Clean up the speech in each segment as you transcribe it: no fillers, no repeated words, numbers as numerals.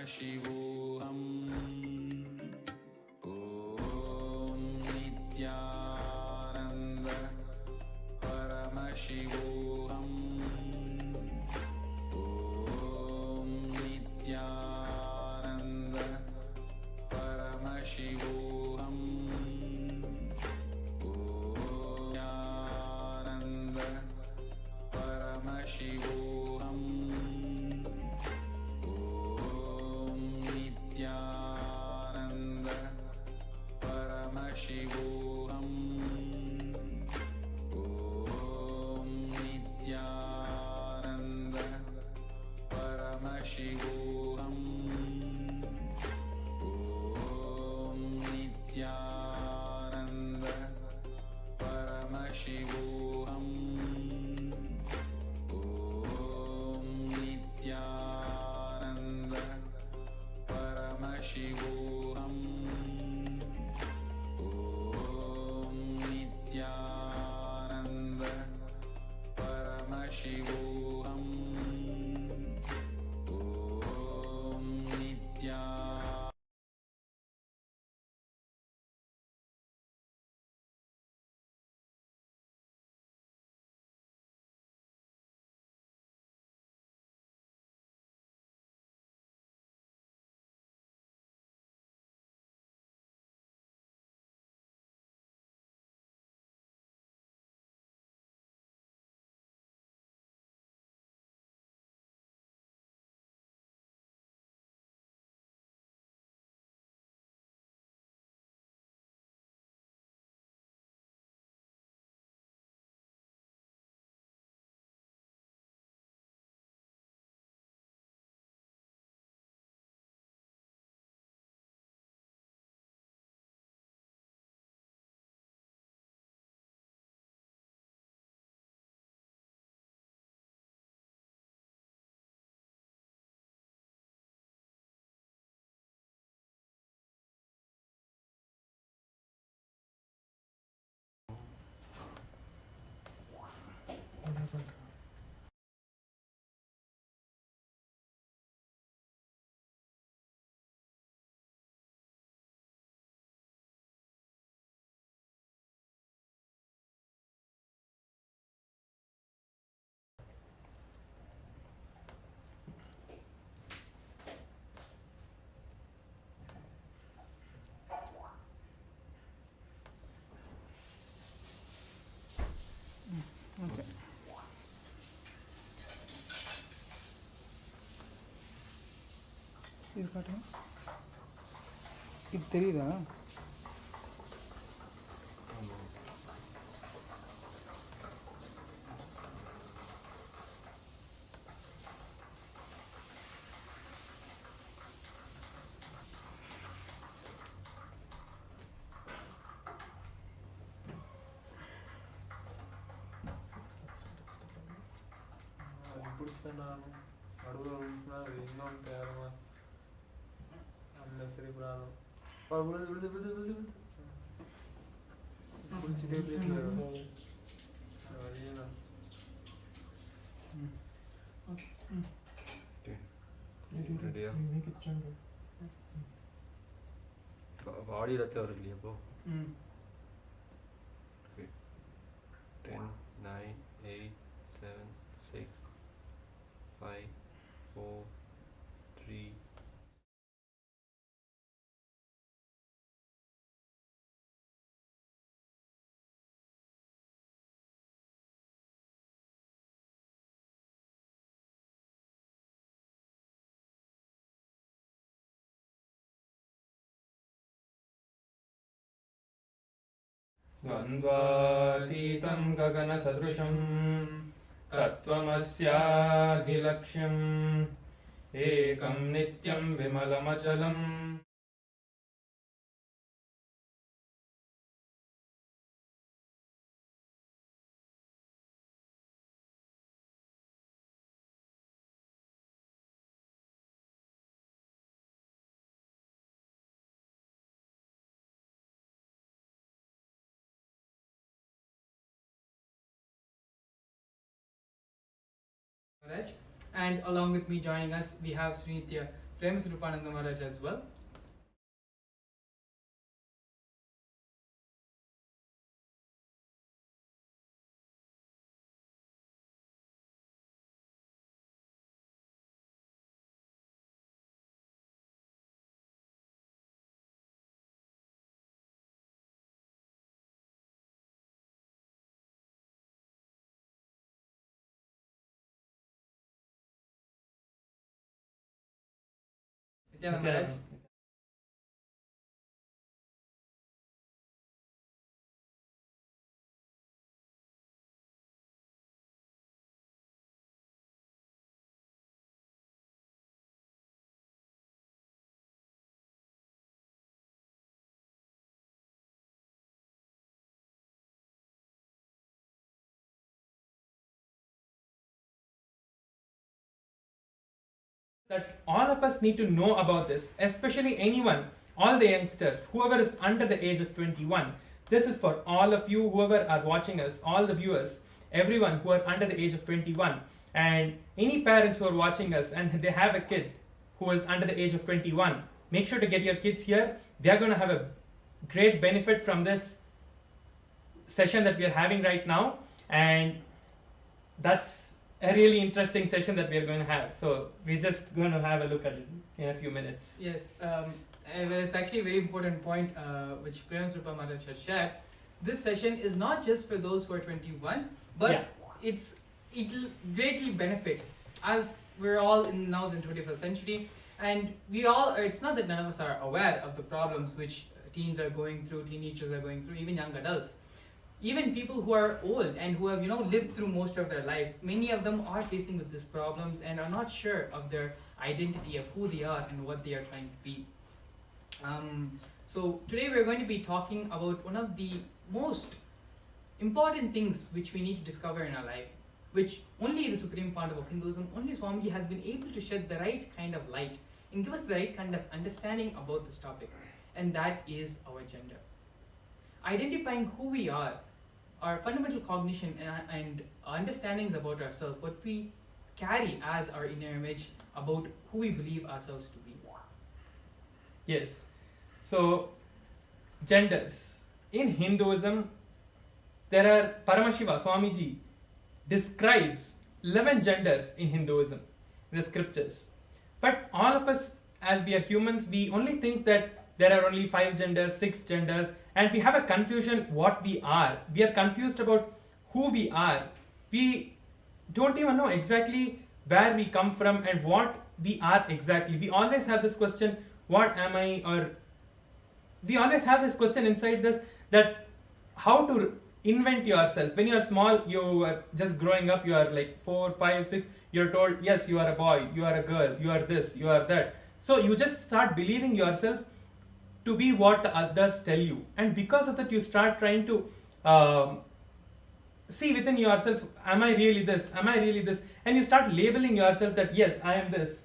Paramashivam. Om Nithyananda Paramashivam. Om Nithyananda Paramashivam. Om Nithyananda Paramashivam. Om Nithyananda Paramashivam. Om Nithyananda Paramashivam. Om Nithyananda Paramashivam. Om Nithyananda Paramashivam. Om Nithyananda Paramashivam. Om Nithyananda. Okay. இது காட்டுங்க. இது தெரியுதா? பிடிச்சேன் நான் நடுவில் விழுந்துச்சுன்னா அது இன்னும் தேவைமா unnecessary problem விழுது விழுது விழுது விழுது விழுது பிடிச்சிட்டே பேசுகிறேன் வழியே தான் ரெடியா பாடி ரத்தம் வருது இல்லையா இப்போ 10 9 8 7 6 5 4 3 द्वन्द्वातीतं गगनसदृशं तत्त्वमस्याधिलक्ष्यम् एकं नित्यं विमलमचलम् And along with me joining us, we have Srinithya Paramashivam Maharaj as well. Nithyananda Maharaj. That all of us need to know about this, especially anyone, all the youngsters, whoever is under the age of 21. This is for all of you, whoever are watching us, all the viewers, everyone who are under the age of 21. And any parents who are watching us and they have a kid who is under the age of 21, make sure to get your kids here. They are going to have a great benefit from this session that we are having right now. And that's a really interesting session that we are going to have. So we're just going to have a look at it in a few minutes. Yes, it's actually a very important point which Paramashivam Maharaj has shared. This session is not just for those who are 21, but it'll greatly benefit, as we're all in now the 21st century, and we all are, it's not that none of us are aware of the problems which teens are going through, teenagers are going through, even young adults. Even people who are old and who have lived through most of their life, many of them are facing with these problems and are not sure of their identity, of who they are and what they are trying to be. So today we're going to be talking about one of the most important things which we need to discover in our life, which only the Supreme Founder of Hinduism, only Swamiji has been able to shed the right kind of light and give us the right kind of understanding about this topic, and that is our gender. Identifying who we are, our fundamental cognition and understandings about ourselves, what we carry as our inner image about who we believe ourselves to be. Yes. So, genders. In Hinduism, there are Paramashiva, Swamiji, describes 11 genders in Hinduism, in the scriptures. But all of us, as we are humans, we only think that there are only 5 genders, 6 genders, and we have a confusion what we are. We are confused about who we are. We don't even know exactly where we come from and what we are exactly. We always have this question, what am I? Or we always have this question inside this, that how to invent yourself. When you are small, you are just growing up, you are like 4, 5, 6, you're told, yes, you are a boy, you are a girl, you are this, you are that. So you just start believing yourself to be what the others tell you, and because of that you start trying to see within yourself, am I really this, am I really this, and you start labeling yourself that yes, I am this,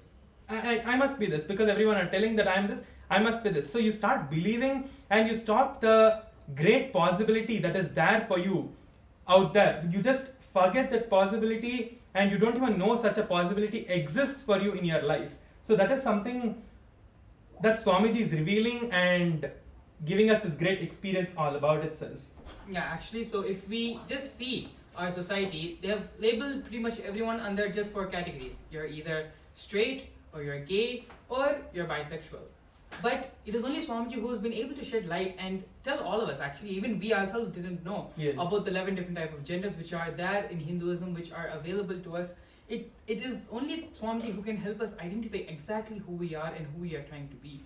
I must be this, because everyone are telling that I am this, I must be this. So you start believing and you stop the great possibility that is there for you out there. You just forget that possibility and you don't even know such a possibility exists for you in your life. So that is something that Swamiji is revealing and giving us this great experience all about itself. Yeah, actually, so if we just see our society, they have labeled pretty much everyone under just 4 categories. You're either straight, or you're gay, or you're bisexual. But it is only Swamiji who has been able to shed light and tell all of us, actually, even we ourselves didn't know about the 11 different types of genders which are there in Hinduism, which are available to us. It is only Swamiji who can help us identify exactly who we are and who we are trying to be.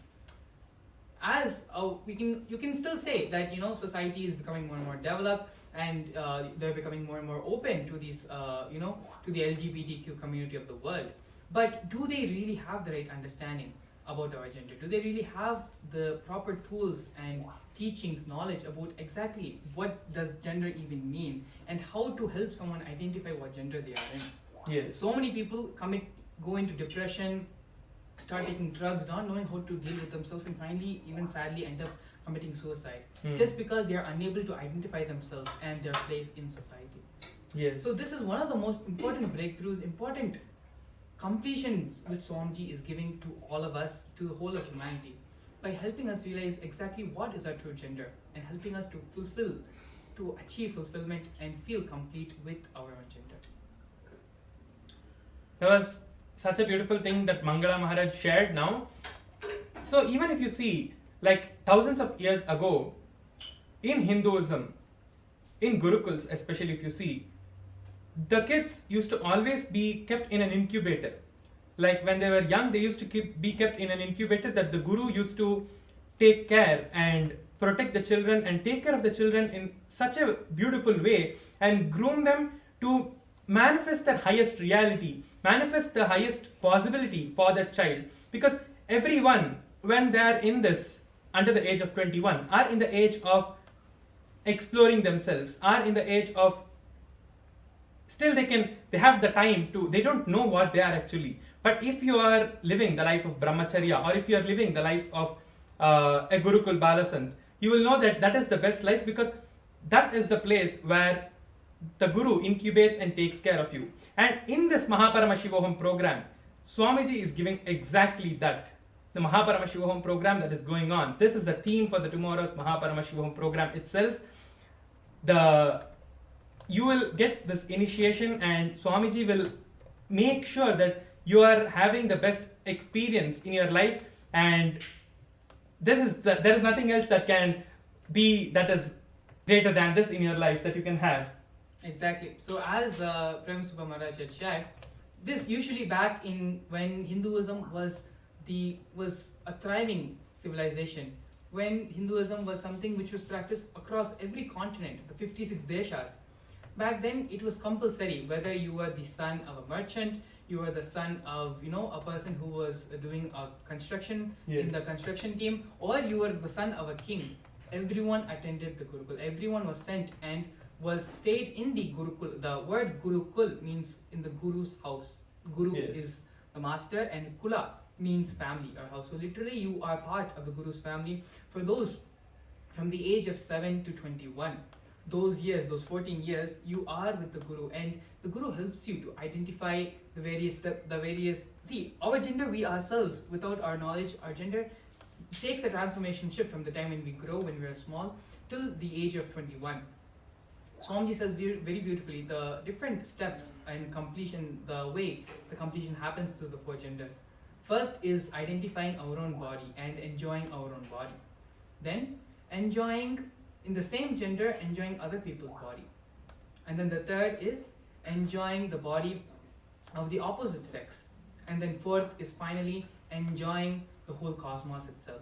As you can still say that society is becoming more and more developed, and they're becoming more and more open to these to the LGBTQ community of the world. But do they really have the right understanding about our gender? Do they really have the proper tools and teachings, knowledge about exactly what does gender even mean and how to help someone identify what gender they are in? Yes. So many people go into depression, start taking drugs, not knowing how to deal with themselves, and finally, even sadly, end up committing suicide just because they are unable to identify themselves and their place in society. Yes. So this is one of the most important breakthroughs, important completions which Swamiji is giving to all of us, to the whole of humanity, by helping us realize exactly what is our true gender and helping us to achieve fulfillment and feel complete with our own gender. That was such a beautiful thing that Mangala Maharaj shared now. So even if you see, like thousands of years ago, in Hinduism, in Gurukuls especially if you see, the kids used to always be kept in an incubator. Like when they were young, they used to be kept in an incubator that the Guru used to take care and protect the children and take care of the children in such a beautiful way and groom them to manifest their highest reality, manifest the highest possibility for that child. Because everyone, when they are in this, under the age of 21, are in the age of exploring themselves, are in the age of still they have the time to, they don't know what they are actually. But if you are living the life of brahmacharya, or if you are living the life of a Gurukul Balasant, you will know that that is the best life, because that is the place where the Guru incubates and takes care of you. And in this Mahaparamashivoham program, Swamiji is giving exactly that. The Mahaparamashivoham program that is going on. This is the theme for the tomorrow's Mahaparamashivoham program itself. You will get this initiation and Swamiji will make sure that you are having the best experience in your life, and there is nothing else that can be that is greater than this in your life that you can have. Exactly. So as Paramashivam Maharaj had shared, this usually back in when Hinduism was a thriving civilization, when Hinduism was something which was practiced across every continent, the 56 deshas. Back then it was compulsory, whether you were the son of a merchant, you were the son of a person who was doing a construction in the construction team, or you were the son of a king. Everyone attended the Gurukul. Everyone was sent and stayed in the Gurukul. The word Gurukul means in the Guru's house. Guru is the master and Kula means family or house. So literally you are part of the Guru's family for those from the age of 7 to 21. Those years, those 14 years, you are with the Guru, and the Guru helps you to identify the various see, our gender, we ourselves, without our knowledge, our gender takes a transformation shift from the time when we grow, when we are small, till the age of 21. Swamiji says very beautifully the different steps and completion, the way the completion happens through the four genders. First is identifying our own body and enjoying our own body. Then enjoying, in the same gender, enjoying other people's body. And then the third is enjoying the body of the opposite sex. And then fourth is finally enjoying the whole cosmos itself.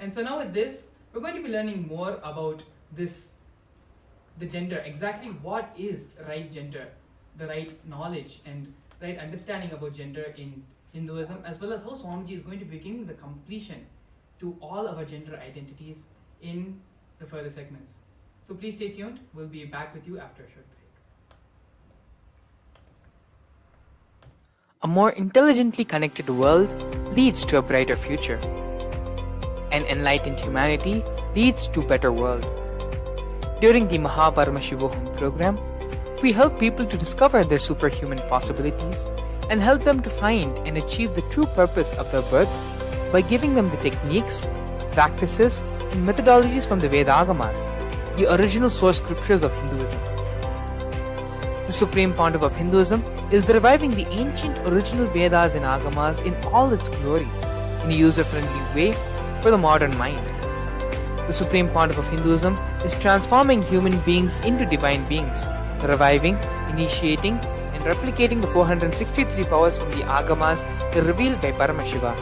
And so now with this, we're going to be learning more about the gender, exactly what is right gender, the right knowledge and right understanding about gender in Hinduism, as well as how Swamiji is going to be giving the completion to all our gender identities in the further segments. So please stay tuned. We'll be back with you after a short break. A more intelligently connected world leads to a brighter future. An enlightened humanity leads to a better world. During the Mahaparamashivoham program, we help people to discover their superhuman possibilities and help them to find and achieve the true purpose of their birth by giving them the techniques, practices, and methodologies from the Vedagamas, the original source scriptures of Hinduism. The Supreme Pontiff of Hinduism is reviving the ancient original Vedas and Agamas in all its glory, in a user-friendly way for the modern mind. The Supreme Pontiff of Hinduism is transforming human beings into divine beings, reviving, initiating, and replicating the 463 powers from the Agamas revealed by Paramashiva.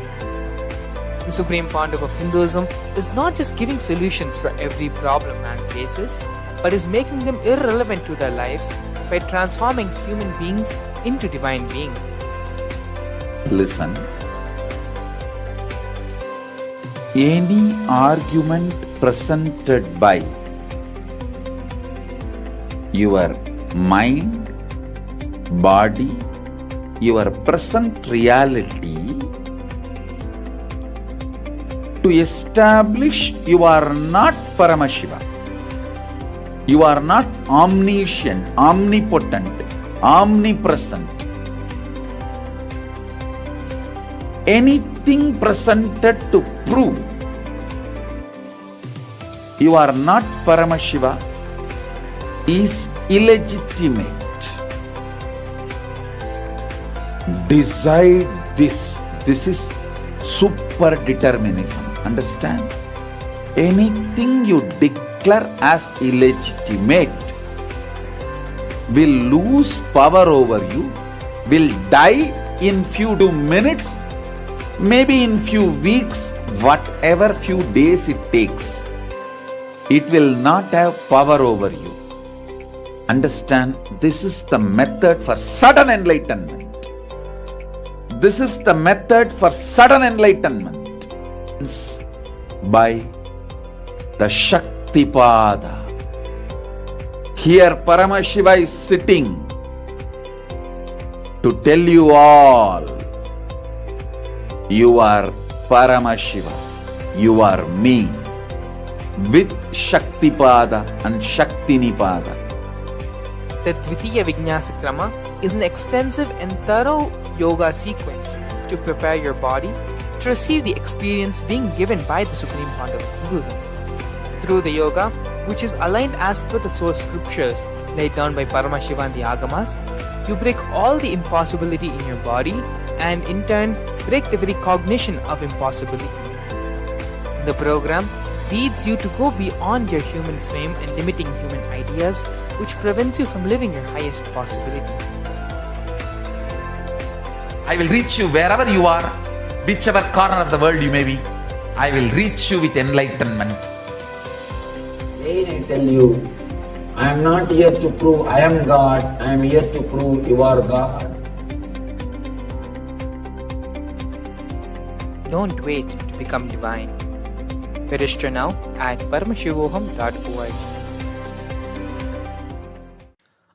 The Supreme Pontiff of Hinduism is not just giving solutions for every problem man faces, but is making them irrelevant to their lives by transforming human beings into divine beings. Listen. Any argument presented by your mind, body, your present reality to establish you are not Paramashiva, you are not omniscient, omnipotent, omnipresent. Anything presented to prove you are not Paramashiva is illegitimate. Decide this. This is super determinism. Understand? Anything you declare as illegitimate will lose power over you, will die in few minutes, maybe in few weeks, whatever few days it takes. It will not have power over you. Understand? This is the method for sudden enlightenment. This is the method for sudden enlightenment by the Shaktipada. Here Paramashiva is sitting to tell you all, you are Paramashiva, you are me, with Shaktipada and Shaktinipada. The Dvitiya Vijnasa Krama is an extensive and thorough yoga sequence to prepare your body to receive the experience being given by the Supreme Founder of Hinduism. Through the yoga, which is aligned as per the source scriptures laid down by Paramashiva and the Agamas, you break all the impossibility in your body and in turn break the very cognition of impossibility. The program leads you to go beyond your human frame and limiting human ideas, which prevents you from living your highest possibility. I will reach you wherever you are, whichever corner of the world you may be. I will reach you with enlightenment. Again I tell you, I am not here to prove I am God, I am here to prove you are God. Don't wait to become divine. Register now at paramashivoham.org.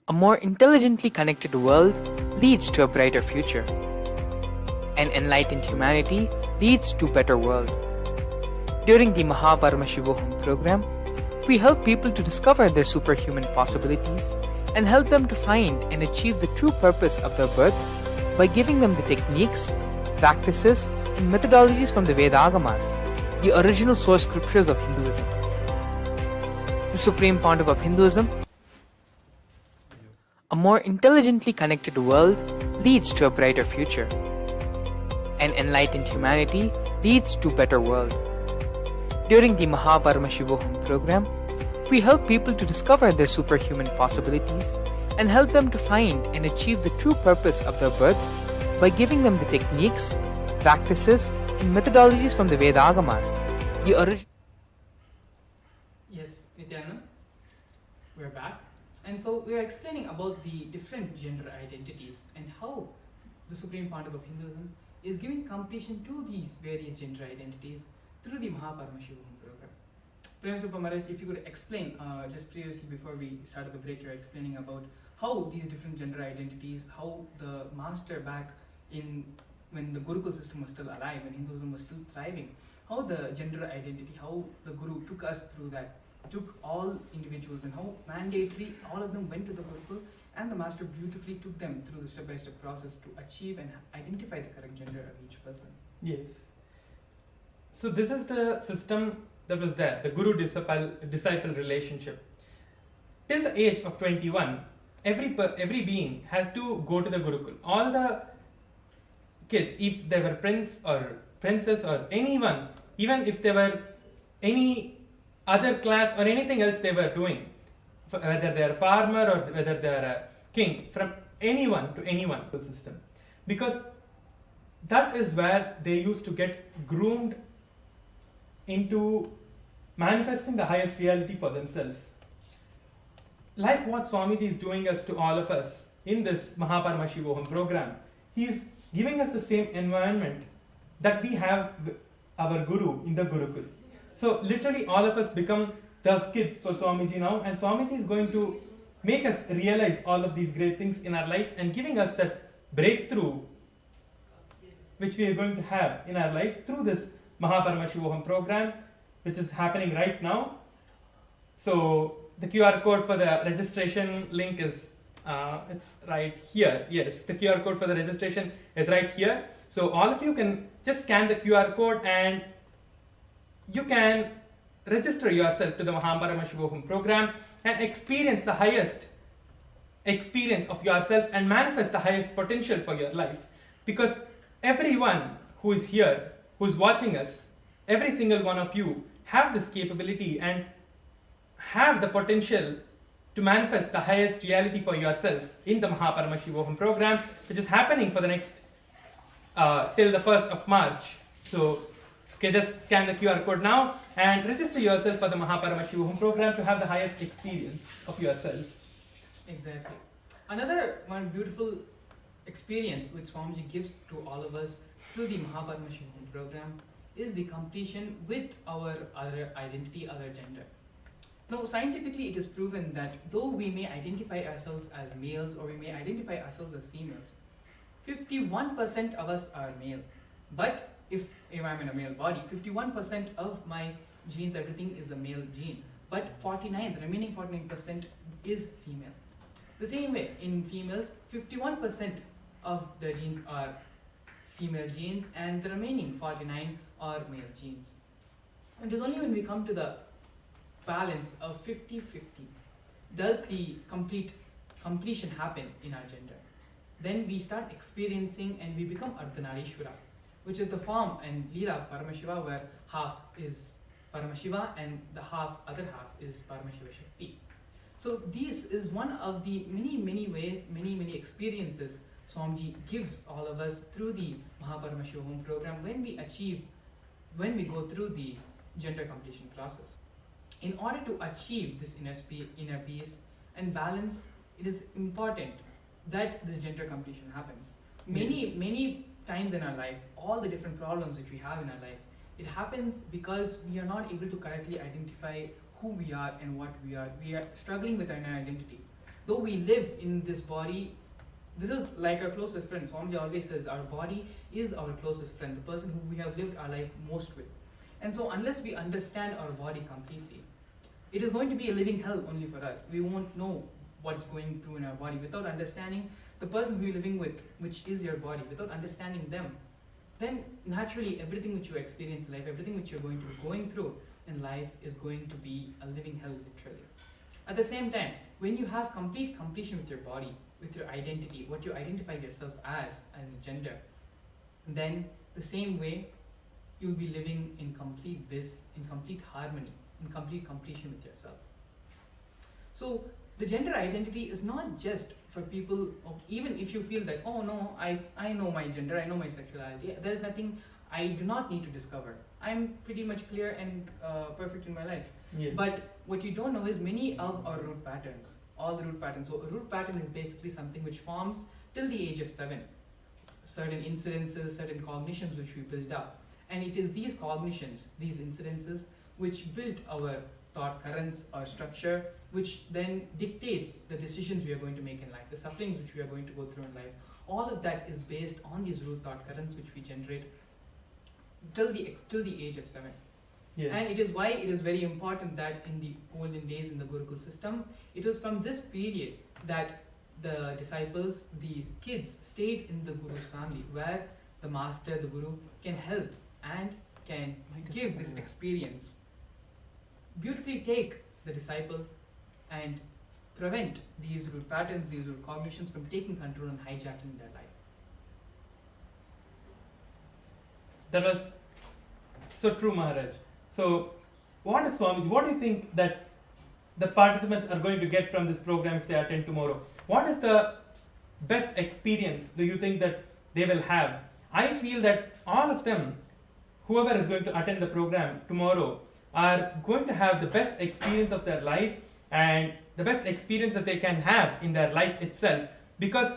A more intelligently connected world leads to a brighter future. An enlightened humanity leads to a better world. During the Paramashivam program, we help people to discover their superhuman possibilities and help them to find and achieve the true purpose of their birth by giving them the techniques, practices, and methodologies from the Vedagamas, the original source scriptures of Hinduism. The Supreme Pontiff of Hinduism. A more intelligently connected world leads to a brighter future. An enlightened humanity leads to a better world. During the Paramashivam program, we help people to discover their superhuman possibilities and help them to find and achieve the true purpose of their birth by giving them the techniques, practices, and methodologies from the Vedagamas, the original. Yes, Nithyananda, we're back. And so we are explaining about the different gender identities and how the Supreme Pontiff of Hinduism is giving completion to these various gender identities through the Paramashivam program. Paramashivam Maharaj, if you could explain, just previously before we started the break, you were explaining about how these different gender identities, how the master back in when the Gurukul system was still alive, when Hinduism was still thriving, how the gender identity, how the Guru took us through that, took all individuals and how mandatory all of them went to the Gurukul, and the master beautifully took them through the step-by-step process to achieve and identify the correct gender of each person. Yes. So this is the system that was there, the guru-disciple relationship. Till the age of 21, every being has to go to the Gurukul. All the kids, if they were prince or princess or anyone, even if they were any other class or anything else they were doing, whether they are a farmer or whether they are a king, from anyone to anyone system, because that is where they used to get groomed into manifesting the highest reality for themselves. Like what Swamiji is doing us to all of us in this Paramashivam program, he is giving us the same environment that we have our Guru in the Gurukul. So literally all of us become those kids for Swamiji now, and Swamiji is going to make us realize all of these great things in our life and giving us that breakthrough which we are going to have in our life through this Paramashivam program, which is happening right now. So the QR code for the registration link is It's right here. Yes, the QR code for the registration is right here. So all of you can just scan the QR code and you can register yourself to the Paramashivam program and experience the highest experience of yourself and manifest the highest potential for your life. Because everyone who is here, who is watching us, every single one of you have this capability and have the potential to manifest the highest reality for yourself in the Paramashivam program, which is happening for the next till the 1st of March. So you can just scan the QR code now and register yourself for the Paramashivam program to have the highest experience of yourself. Exactly. Another one beautiful experience which Swamiji gives to all of us through the Paramashivam program is the completion with our other identity, other gender. Now, scientifically, it is proven that though we may identify ourselves as males or we may identify ourselves as females, 51% of us are male. But if I'm in a male body, 51% of my genes, everything is a male gene. But the remaining 49% is female. The same way, in females, 51% of the genes are female genes and the remaining 49 are male genes. And it is only when we come to the balance of 50-50 does the completion happen in our gender. Then we start experiencing and we become Ardhanarishwara, which is the form and Leela of Paramashiva, where half is Paramashiva and the other half is Paramashiva Shakti. So this is one of the many ways, many experiences Swamiji gives all of us through the Paramashivam program when we go through the gender completion process. In order to achieve this inner peace and balance, it is important that this gender completion happens. Many times in our life, all the different problems which we have in our life, it happens because we are not able to correctly identify who we are and what we are. We are struggling with our inner identity. Though we live in this body, this is like our closest friend. Swamiji always says our body is our closest friend, the person who we have lived our life most with. And so unless we understand our body completely, it is going to be a living hell only for us. We won't know what's going through in our body without understanding the person who you're living with, which is your body, without understanding them. Then naturally everything which you experience in life, everything which you're going to be going through in life is going to be a living hell literally. At the same time, when you have complete completion with your body, with your identity, what you identify yourself as and gender, then the same way you'll be living in complete bliss, in complete harmony, in complete completion with yourself. So the gender identity is not just for people, even if you feel that, oh no, I know my gender, I know my sexuality, there's nothing I do not need to discover. I'm pretty much clear and perfect in my life. Yes. But what you don't know is many of our root patterns, all the root patterns. So a root pattern is basically something which forms till the age of 7. Certain incidences, certain cognitions which we build up. And it is these cognitions, these incidences, which build our thought currents or structure, which then dictates the decisions we are going to make in life, the sufferings which we are going to go through in life. All of that is based on these root thought currents which we generate till the age of 7. Yes. And it is why it is very important that in the olden days in the Gurukul system, it was from this period that the disciples, the kids, stayed in the Guru's family, where the master, the Guru, can help and can give this experience. Beautifully take the disciple and prevent these root patterns, these root cognitions from taking control and hijacking their life. That was so true, Maharaj. So, what do you think that the participants are going to get from this program if they attend tomorrow? What is the best experience do you think that they will have? I feel that all of them, whoever is going to attend the program tomorrow, are going to have the best experience of their life and the best experience that they can have in their life itself, because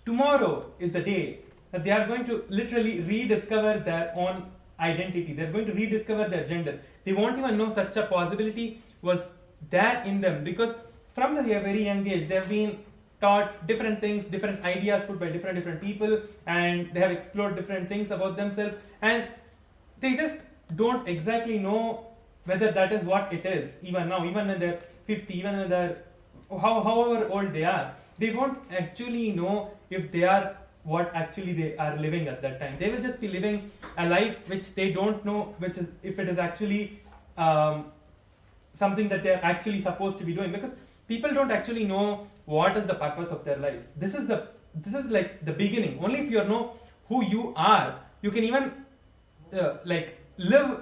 tomorrow is the day that they are going to literally rediscover their own identity. They're going to rediscover their gender. They won't even know such a possibility was there in them, because from the very young age they have been taught different things, different ideas put by different people, and they have explored different things about themselves, and they just don't exactly know whether that is what it is even now, even when they're 50, even when they're however old they are, they won't actually know if they are what actually they are living at that time. They will just be living a life which they don't know, which is if it is actually something that they are actually supposed to be doing, because people don't actually know what is the purpose of their life. This is like the beginning. Only if you know who you are, you can even like live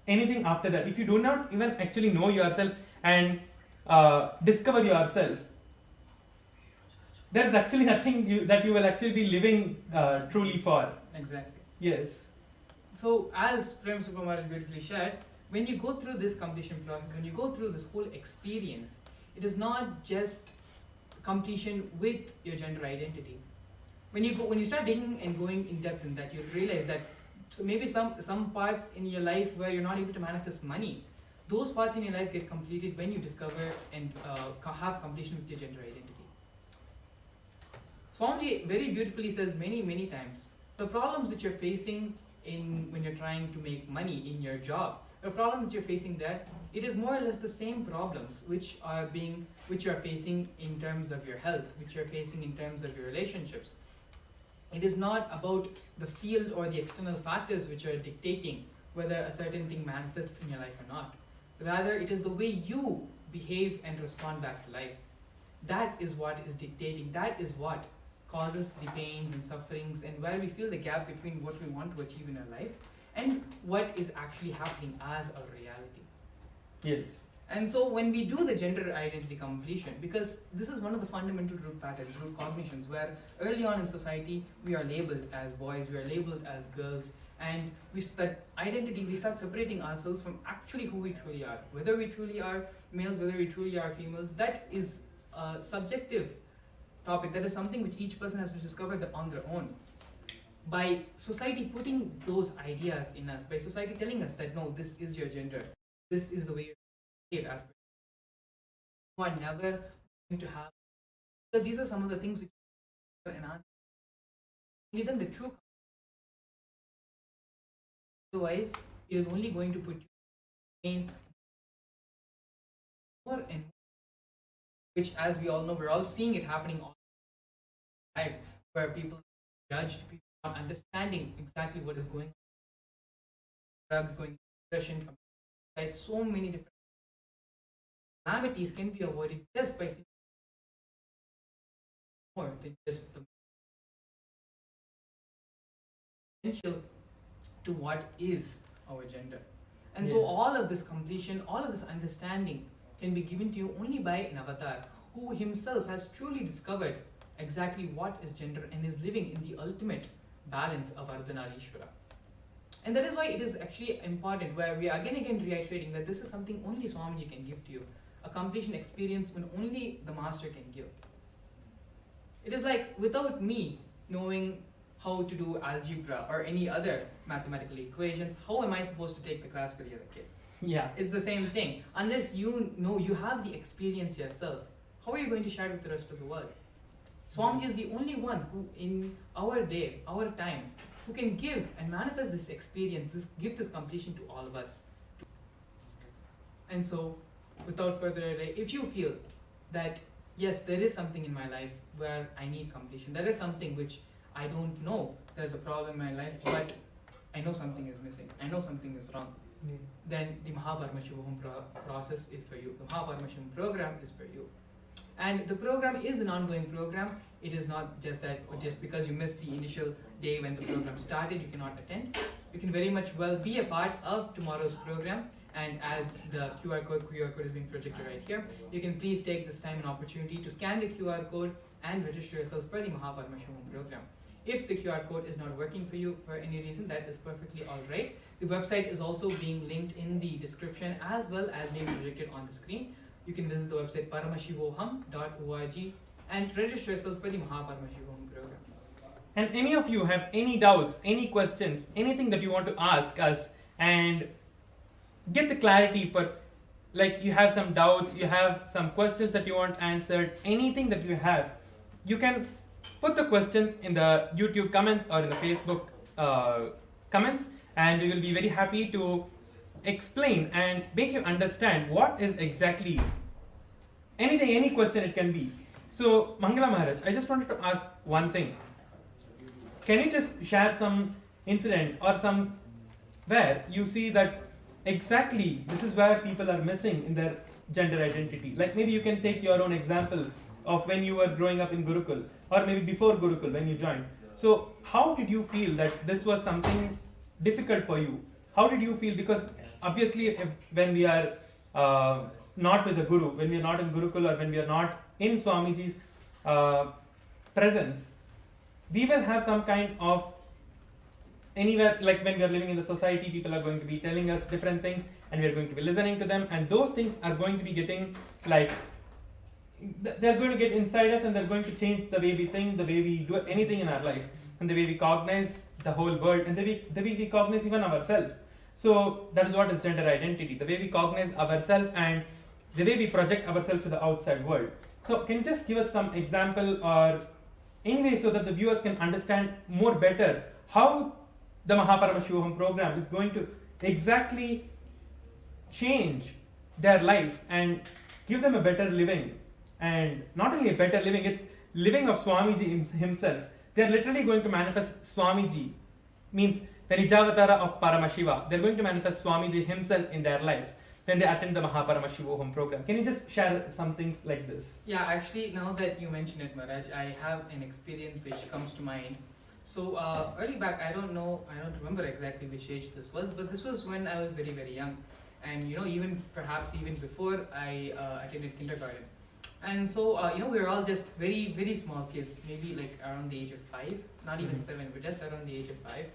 anything after that. If you do not even actually know yourself and discover yourself, there is actually nothing that you will actually be living truly for. Exactly. Yes. So, as Prem Subramanian beautifully shared, when you go through this completion process, when you go through this whole experience, it is not just completion with your gender identity. When you start digging and going in depth in that, you'll realize that maybe some parts in your life where you're not able to manifest money, those parts in your life get completed when you discover and have completion with your gender identity. Swamiji very beautifully says many times, the problems that you're facing when you're trying to make money in your job, the problems you're facing there, it is more or less the same problems which you're facing in terms of your health, which you're facing in terms of your relationships. It is not about the field or the external factors which are dictating whether a certain thing manifests in your life or not. Rather, it is the way you behave and respond back to life. That is what is dictating, that is what causes the pains and sufferings, and where we feel the gap between what we want to achieve in our life and what is actually happening as our reality. Yes. And so when we do the gender identity completion, because this is one of the fundamental root patterns, root cognitions, where early on in society we are labeled as boys, we are labeled as girls, and that identity, we start separating ourselves from actually who we truly are. Whether we truly are males, whether we truly are females, that is a subjective topic. That is something which each person has to discover on their own. By society putting those ideas in us, by society telling us that no, this is your gender, this is the way you behave as per, you are never going to have, because these are some of the things which are enhanced. Only then the true, otherwise it is only going to put you in more and more, which, as we all know, we're all seeing it happening all our lives, where people judge, people not understanding exactly what is going on, drugs, going depression, so many different calamities can be avoided just by seeing more than just the potential to what is our gender. And so all of this completion, all of this understanding can be given to you only by an avatar who himself has truly discovered exactly what is gender and is living in the ultimate balance of Ardhanarishvara. And that is why it is actually important, where we are again reiterating that this is something only Swamiji can give to you, a completion experience when only the master can give. It is like, without me knowing how to do algebra or any other mathematical equations, how am I supposed to take the class for the other kids? Yeah. It's the same thing. Unless you know, you have the experience yourself, how are you going to share it with the rest of the world? Swamiji is the only one who, in our day, our time, who can give and manifest this experience, give this completion to all of us. And so, without further ado, if you feel that, yes, there is something in my life where I need completion, there is something which I don't know, there's a problem in my life, but I know something is missing, I know something is wrong, then the Paramashivam process is for you. The Paramashivam program is for you. And the program is an ongoing program. It is not just that just because you missed the initial day when the program started, you cannot attend. You can very much well be a part of tomorrow's program. And as the QR code is being projected right here, you can please take this time and opportunity to scan the QR code and register yourself for the Paramashivam program. If the QR code is not working for you for any reason, that is perfectly alright. The website is also being linked in the description as well as being projected on the screen. You can visit the website paramashivoham.org and register yourself for the Paramashivam program. And any of you have any doubts, any questions, anything that you want to ask us and get the clarity for, like you have some doubts, you have some questions that you want answered, anything that you have, you can put the questions in the YouTube comments or in the Facebook comments, and we will be very happy to explain and make you understand what is exactly anything, any question it can be. So, Mangala Maharaj, I just wanted to ask one thing. Can you just share some incident or some where you see that exactly this is where people are missing in their gender identity? Like maybe you can take your own example of when you were growing up in Gurukul, or maybe before Gurukul when you joined. So how did you feel that this was something difficult for you? How did you feel? Because obviously when we are not with the Guru, when we are not in Gurukul, or when we are not in Swamiji's presence, we will have some kind of anywhere, like when we are living in the society, people are going to be telling us different things and we are going to be listening to them, and those things are going to be getting like, they're going to get inside us and they're going to change the way we think, the way we do anything in our life, and the way we cognize the whole world, and the way we cognize even ourselves. So that is what is gender identity, the way we cognize ourselves and the way we project ourselves to the outside world. So can you just give us some example or any way so that the viewers can understand more better how the Paramashivam program is going to exactly change their life and give them a better living? And not only a better living, it's living of Swamiji himself. They are literally going to manifest Swamiji, means the Nijavatara of Paramashiva. They're going to manifest Swamiji himself in their lives when they attend the Paramashivam program. Can you just share some things like this? Yeah, actually, now that you mention it, Maharaj, I have an experience which comes to mind. So early back, I don't remember exactly which age this was, but this was when I was very, very young. And even perhaps even before I attended kindergarten. And so, we were all just very, very small kids, maybe like around the age of 5, not even 7, but just around the age of 5.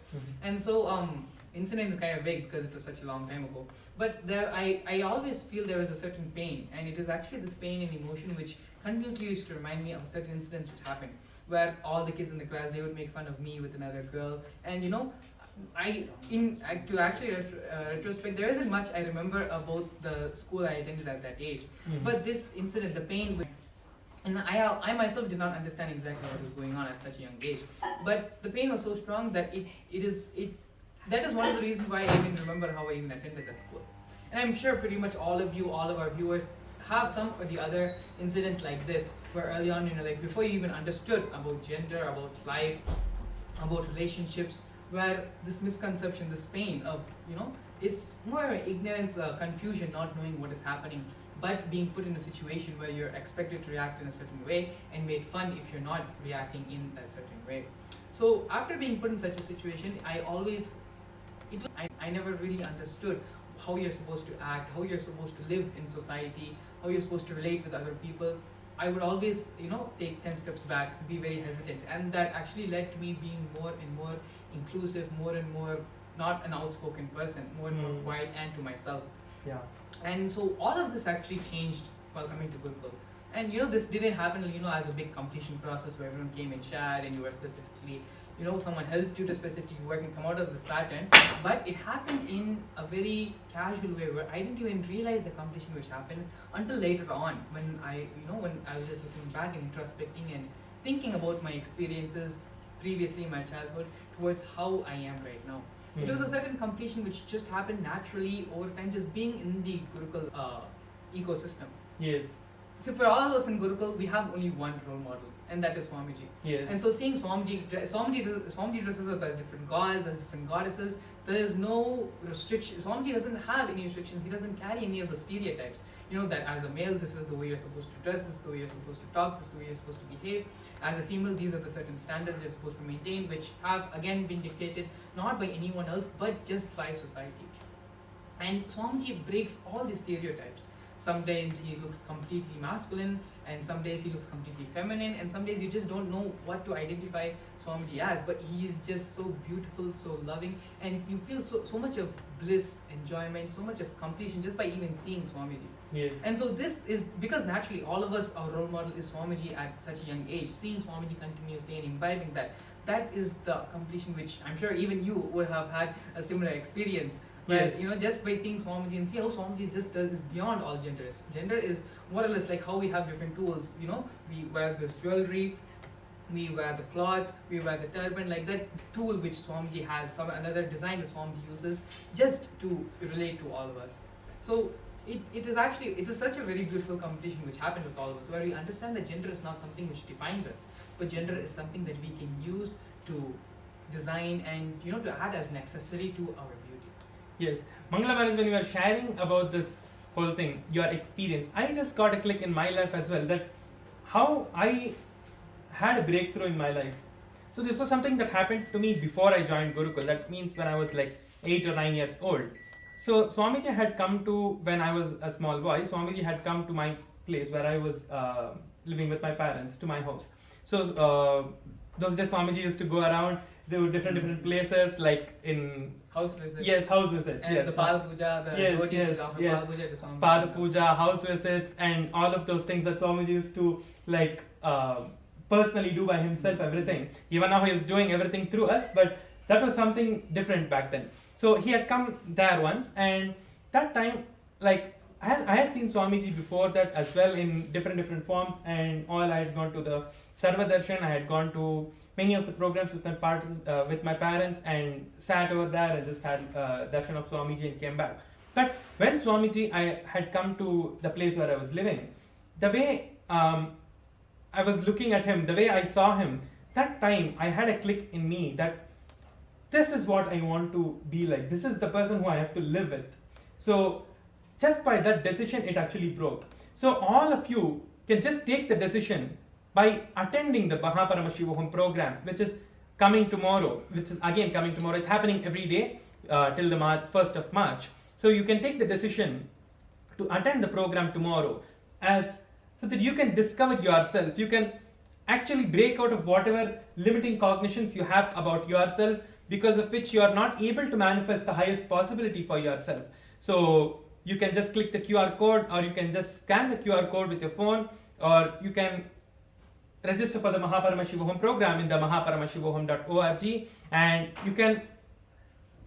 And so, incident is kind of vague because it was such a long time ago. But I always feel there was a certain pain, and it is actually this pain and emotion which continuously used to remind me of certain incidents which happened, where all the kids in the class, they would make fun of me with another girl. And to actually retrospect, there isn't much I remember about the school I attended at that age. But this incident, the pain, and I myself did not understand exactly what was going on at such a young age. But the pain was so strong that that is one of the reasons why I even remember how I even attended that school. And I'm sure pretty much all of our viewers have some or the other incident like this, where early on in your life, before you even understood about gender, about life, about relationships, where this misconception, this pain of, it's more ignorance, confusion, not knowing what is happening, but being put in a situation where you're expected to react in a certain way and made fun if you're not reacting in that certain way. So after being put in such a situation, I never really understood how you're supposed to act, how you're supposed to live in society, how you're supposed to relate with other people. I would always, take 10 steps back, be very hesitant, and that actually led to me being more and more inclusive, more and more not an outspoken person, more and more quiet and to myself. Yeah. And so all of this actually changed while coming to Gurukul. And this didn't happen, as a big completion process where everyone came and shared and you were specifically, someone helped you to specifically work and come out of this pattern. But it happened in a very casual way where I didn't even realize the completion which happened until later on when I was just looking back and introspecting and thinking about my experiences previously in my childhood towards how I am right now. It was a certain completion which just happened naturally over time, just being in the Gurukul ecosystem. Yes. So for all of us in Gurukul, we have only one role model, and that is Swamiji. Yes. And so seeing Swamiji dresses up as different gods, as different goddesses, there is no restriction. Swamiji doesn't have any restrictions. He doesn't carry any of the stereotypes. That as a male, this is the way you're supposed to dress, this is the way you're supposed to talk, this is the way you're supposed to behave. As a female, these are the certain standards you're supposed to maintain, which have again been dictated not by anyone else, but just by society. And Swamiji breaks all these stereotypes. Some days he looks completely masculine, and some days he looks completely feminine, and some days you just don't know what to identify Swamiji as, but he is just so beautiful, so loving, and you feel so much of bliss, enjoyment, so much of completion just by even seeing Swamiji. Yes. And so this is because naturally all of us, our role model is Swamiji at such a young age. Seeing Swamiji continuously and imbibing that is the completion which I'm sure even you would have had a similar experience. Where, Yes. Just by seeing Swamiji and see how Swamiji is beyond all genders. Gender is more or less like how we have different tools. We wear this jewelry, we wear the cloth, we wear the turban, like that tool which Swamiji has, another design that Swamiji uses just to relate to all of us. So it is actually, it is such a very beautiful competition which happened with all of us, where we understand that gender is not something which defines us, but gender is something that we can use to design and to add as an accessory to our beauty. Yes, Mangala Maharaj, when you were sharing about this whole thing, your experience, I just got a click in my life as well, that how I had a breakthrough in my life. So this was something that happened to me before I joined Gurukul. That means when I was like 8 or 9 years old. So Swamiji had come to, when I was a small boy, Swamiji had come to my place where I was living with my parents, to my house. So those days Swamiji used to go around, there were different places, like in house visits. Yes, house visits. And yes. the Pada Puja, the devotees will offer Pada Puja to Swamiji. Pada Puja, house visits, and all of those things that Swamiji used to like personally do by himself, everything. Even now he is doing everything through us, but that was something different back then. So he had come there once, and that time, like I had seen Swamiji before that as well in different forms, and all. I had gone to the Sarva Darshan, I had gone to many of the programs with my parents, and sat over there and just had darshan of Swamiji and came back. But when Swamiji, I had come to the place where I was living, the way I was looking at him, the way I saw him, that time I had a click in me that this is what I want to be like. This is the person who I have to live with. So just by that decision, it actually broke. So all of you can just take the decision by attending the Paramashivam program, which is coming tomorrow, It's happening every day till the 1st of March. So you can take the decision to attend the program tomorrow, so that you can discover yourself. You can actually break out of whatever limiting cognitions you have about yourself, because of which you are not able to manifest the highest possibility for yourself. So you can just click the QR code, or you can just scan the QR code with your phone, or you can register for the Paramashivam program in the mahaparamashivam.org, and you can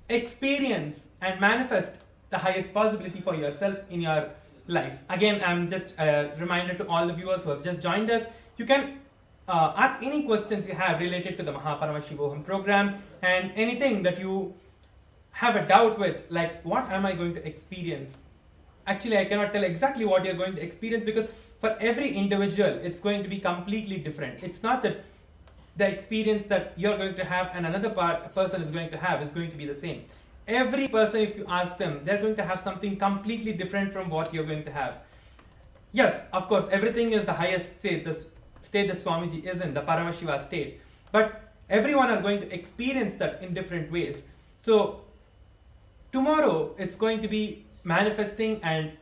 experience and manifest the highest possibility for yourself in your life. Again, I'm just a reminder to all the viewers who have just joined us. You can ask any questions you have related to the Paramashivam program, and anything that you have a doubt with, like what am I going to experience? Actually, I cannot tell exactly what you're going to experience, because for every individual, it's going to be completely different. It's not that the experience that you're going to have and another person is going to have is going to be the same. Every person, if you ask them, they're going to have something completely different from what you're going to have. Yes, of course, everything is the highest state, the state that Swamiji is in, the Paramashiva state. But everyone are going to experience that in different ways. So tomorrow, it's going to be manifesting and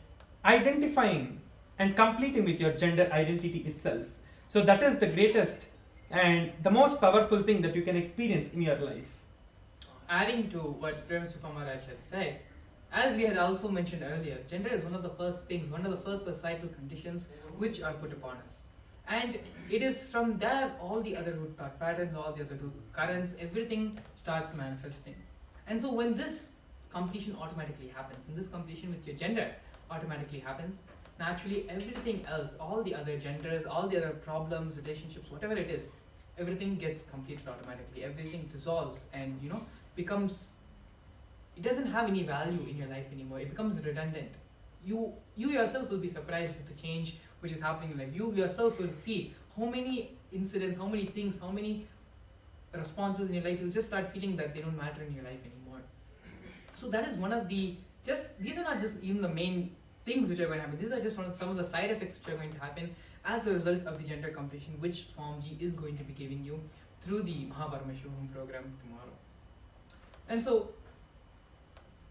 identifying and completing with your gender identity itself. So that is the greatest and the most powerful thing that you can experience in your life. Adding to what Paramashivam Maharaj had said, as we had also mentioned earlier, gender is one of the first things, one of the first societal conditions which are put upon us. And it is from there all the other root thought patterns, all the other root currents, everything starts manifesting. And so when this completion automatically happens, when this completion with your gender automatically happens, naturally everything else, all the other genders, all the other problems, relationships, whatever it is, everything gets completed automatically. Everything dissolves and becomes, it doesn't have any value in your life anymore. It becomes redundant. You yourself will be surprised with the change which is happening in life. You yourself will see how many incidents, how many things, how many responses in your life. You'll just start feeling that they don't matter in your life anymore. So that is one of the, these are not just even the main things which are going to happen. These are just some of the side effects which are going to happen as a result of the gender completion, which Swamiji is going to be giving you through the Paramashivam program tomorrow. And so,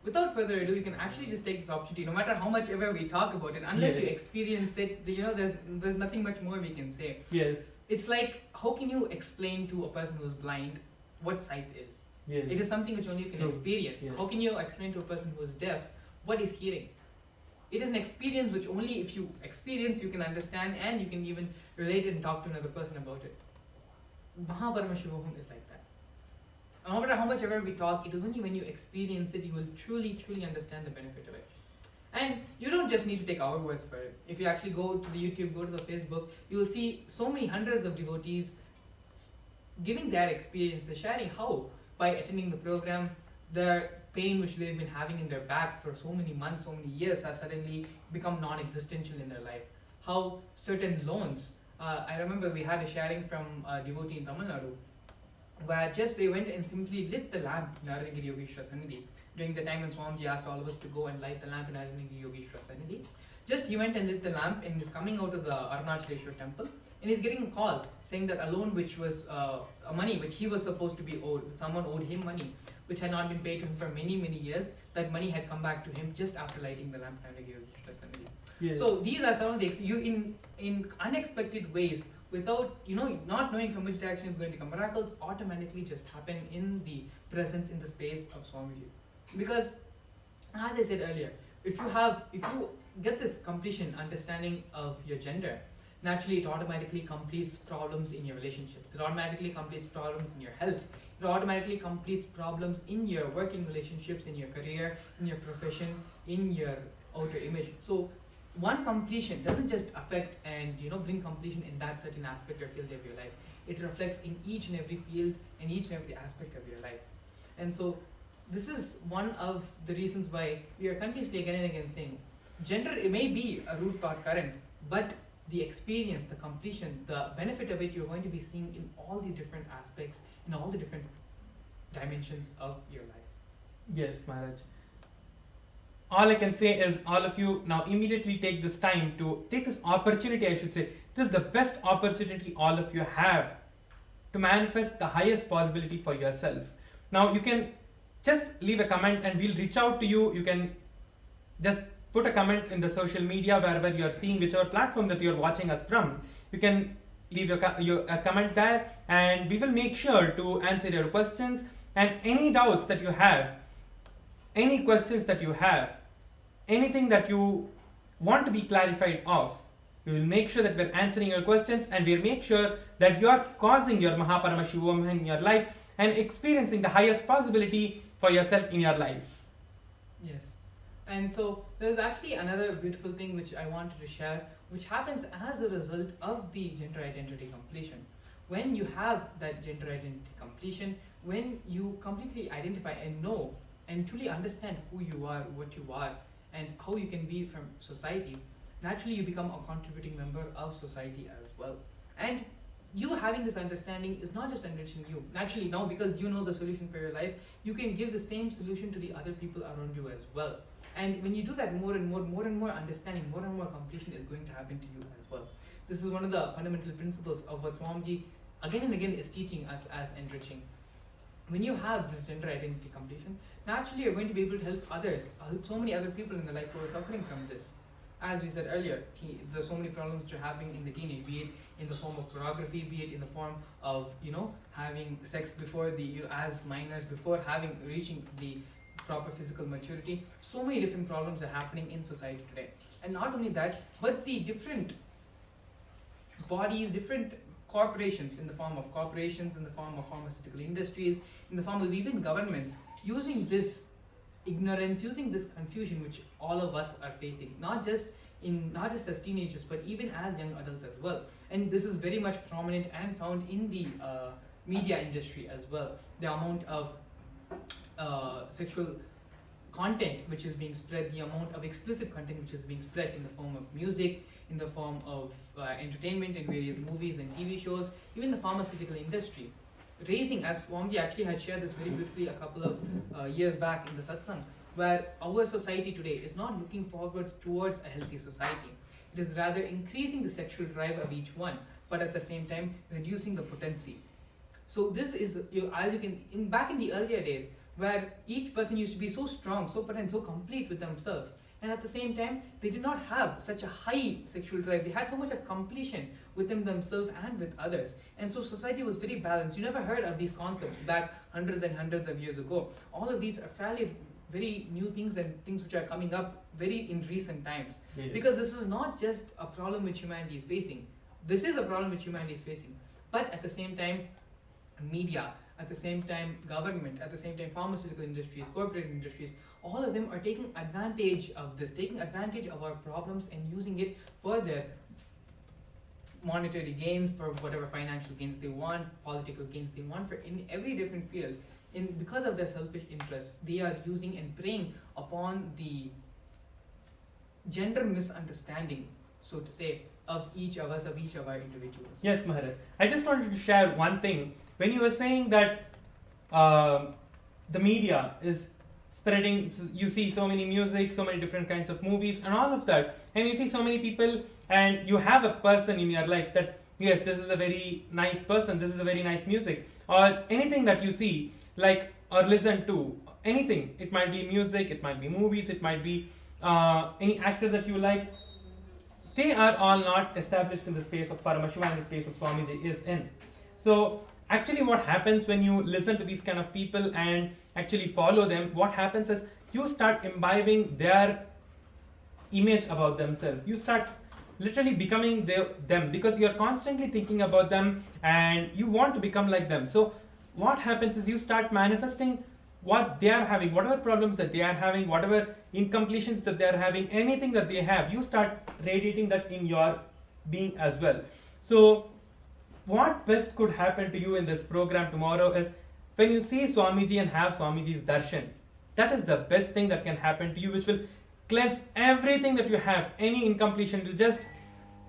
without further ado, you can actually just take this opportunity, no matter how much ever we talk about it, unless you experience it, there's nothing much more we can say. Yes. It's like, how can you explain to a person who's blind what sight is? Yes. It is something which only you can experience. Yes. How can you explain to a person who is deaf what is hearing? It is an experience which only if you experience you can understand, and you can even relate it and talk to another person about it. Paramashivam is like that. No matter how much ever we talk, it is only when you experience it you will truly understand the benefit of it. And you don't just need to take our words for it. If you actually go to the YouTube, go to the Facebook, you will see so many hundreds of devotees giving their experiences, sharing how by attending the program the pain which they've been having in their back for so many months, so many years has suddenly become non-existential in their life. How certain loans, I remember we had a sharing from a devotee in Tamil Nadu, where just they went and simply lit the lamp in Narayagiri Yogeshwara Sannidhi during the time when Swamiji asked all of us to go and light the lamp in Narayagiri Yogeshwara Sannidhi. Just he went and lit the lamp and is coming out of the Arunachaleshwar temple, and he's getting a call saying that a loan which was money which he was supposed to be owed, someone owed him money which had not been paid to him for many years, that money had come back to him just after lighting the lamp in Narayagiri Yogeshwara Sannidhi. Yes. So these are some of the in unexpected ways, without not knowing from which direction is going to come, miracles automatically just happen in the presence, in the space of Swamiji. Because as I said earlier, if you get this completion understanding of your gender, naturally it automatically completes problems in your relationships, it automatically completes problems in your health, it automatically completes problems in your working relationships, in your career, in your profession, in your outer image. So one completion doesn't just affect and bring completion in that certain aspect or field of your life. It reflects in each and every field and each and every aspect of your life. And so this is one of the reasons why we are continuously again and again saying gender, it may be a root cause current, but the experience, the completion, the benefit of it, you're going to be seeing in all the different aspects, in all the different dimensions of your life. Yes, Maharaj. All I can say is all of you now immediately take this time to take this opportunity, I should say. This is the best opportunity all of you have to manifest the highest possibility for yourself. Now you can just leave a comment and we'll reach out to you. You can just put a comment in the social media wherever you are seeing, whichever platform that you are watching us from. You can leave your comment there and we will make sure to answer your questions and any doubts that you have, any questions that you have, anything that you want to be clarified of. We will make sure that we're answering your questions and we'll make sure that you are causing your Paramashivam in your life and experiencing the highest possibility for yourself in your life. Yes. And so there's actually another beautiful thing which I wanted to share, which happens as a result of the gender identity completion. When you have that gender identity completion, when you completely identify and know and truly understand who you are, what you are, and how you can be from society, naturally you become a contributing member of society as well. And you having this understanding is not just enriching you. Naturally now, because you know the solution for your life, you can give the same solution to the other people around you as well. And when you do that, more and more understanding, more and more completion is going to happen to you as well. This is one of the fundamental principles of what Swamiji again and again is teaching us as enriching. When you have this gender identity completion, naturally you're going to be able to help others, help so many other people in their life who are suffering from this. As we said earlier, there's so many problems which are happening in the teenage, be it in the form of pornography, be it in the form of having sex before as minors, before reaching the proper physical maturity. So many different problems are happening in society today. And not only that, but the different bodies, different corporations, in the form of corporations, in the form of pharmaceutical industries, in the form of even governments, using this ignorance, using this confusion which all of us are facing, not just as teenagers, but even as young adults as well. And this is very much prominent and found in the media industry as well. The amount of sexual content which is being spread, the amount of explicit content which is being spread in the form of music, in the form of entertainment in various movies and TV shows, even the pharmaceutical industry, raising, as Swamiji actually had shared this very beautifully a couple of years back in the satsang, where our society today is not looking forward towards a healthy society. It is rather increasing the sexual drive of each one, but at the same time reducing the potency. So this is, as you can, back in the earlier days, where each person used to be so strong, so potent, so complete with themselves, and at the same time they did not have such a high sexual drive. They had so much of completion within themselves and with others, and so society was very balanced. You never heard of these concepts back hundreds and hundreds of years ago. All of these are fairly very new things and things which are coming up very in recent times. Yes. Because this is not just a problem which humanity is facing. This is a problem which humanity is facing, but at the same time media, at the same time government, at the same time pharmaceutical industries, corporate industries, all of them are taking advantage of this, taking advantage of our problems and using it for their monetary gains, for whatever financial gains they want, political gains they want, for in every different field, because of their selfish interests, they are using and preying upon the gender misunderstanding, so to say, of each of us, of each of our individuals. Yes, Maharaj. I just wanted to share one thing. When you were saying that the media is spreading, you see so many music, so many different kinds of movies and all of that, and you see so many people, and you have a person in your life that, yes, this is a very nice person, this is a very nice music, or anything that you see, like, or listen to, anything. It might be music, it might be movies, it might be any actor that you like. They are all not established in the space of Paramashivam and the space of Swamiji is in. So actually what happens when you listen to these kind of people and actually follow them, what happens is you start imbibing their image about themselves. You start literally becoming them, because you're constantly thinking about them and you want to become like them. So what happens is you start manifesting what they are having, whatever problems that they are having, whatever incompletions that they are having, anything that they have, you start radiating that in your being as well. So what best could happen to you in this program tomorrow is when you see Swamiji and have Swamiji's darshan. That is the best thing that can happen to you, which will cleanse everything that you have. Any incompletion will just,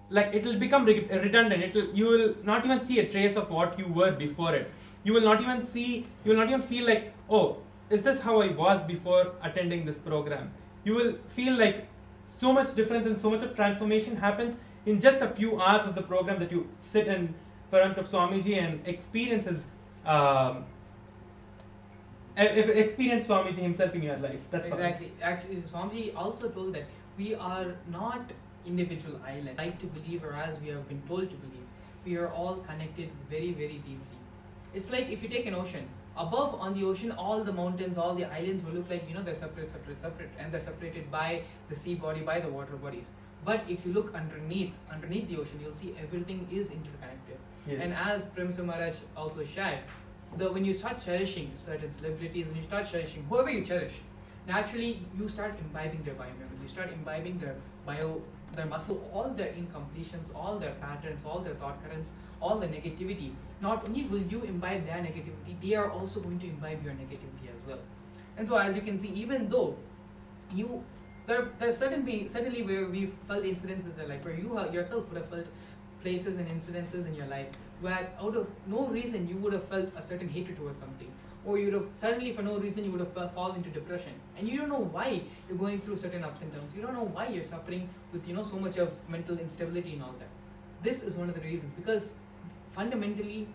like, it will become redundant. You will not even see a trace of what you were before it. You will not even feel like, oh, is this how I was before attending this program? You will feel like so much difference and so much of transformation happens in just a few hours of the program that you sit in front of Swamiji and experience Swamiji himself in your life. That's exactly. Actually, Swamiji also told that we are not individual islands, like to believe, or as we have been told to believe. We are all connected very, very deeply. It's like if you take an ocean, above on the ocean, all the mountains, all the islands will look like, they're separate, and they're separated by the sea body, by the water bodies. But if you look underneath the ocean, you'll see everything is interconnected. Yes. And as Paramashivam Maharaj also shared, when you start cherishing certain celebrities, when you start cherishing whoever you cherish, naturally you start imbibing their biomemory, you start imbibing their muscle, all their incompletions, all their patterns, all their thought currents, all the negativity. Not only will you imbibe their negativity, they are also going to imbibe your negativity as well. And so as you can see, even though there's certainly where we've felt incidences in life, where you yourself would have felt places and incidences in your life where out of no reason you would have felt a certain hatred towards something, or you would have suddenly for no reason you would have fallen into depression, and you don't know why you're going through certain ups and downs. You don't know why you're suffering with so much of mental instability and all that. This is one of the reasons, because fundamentally,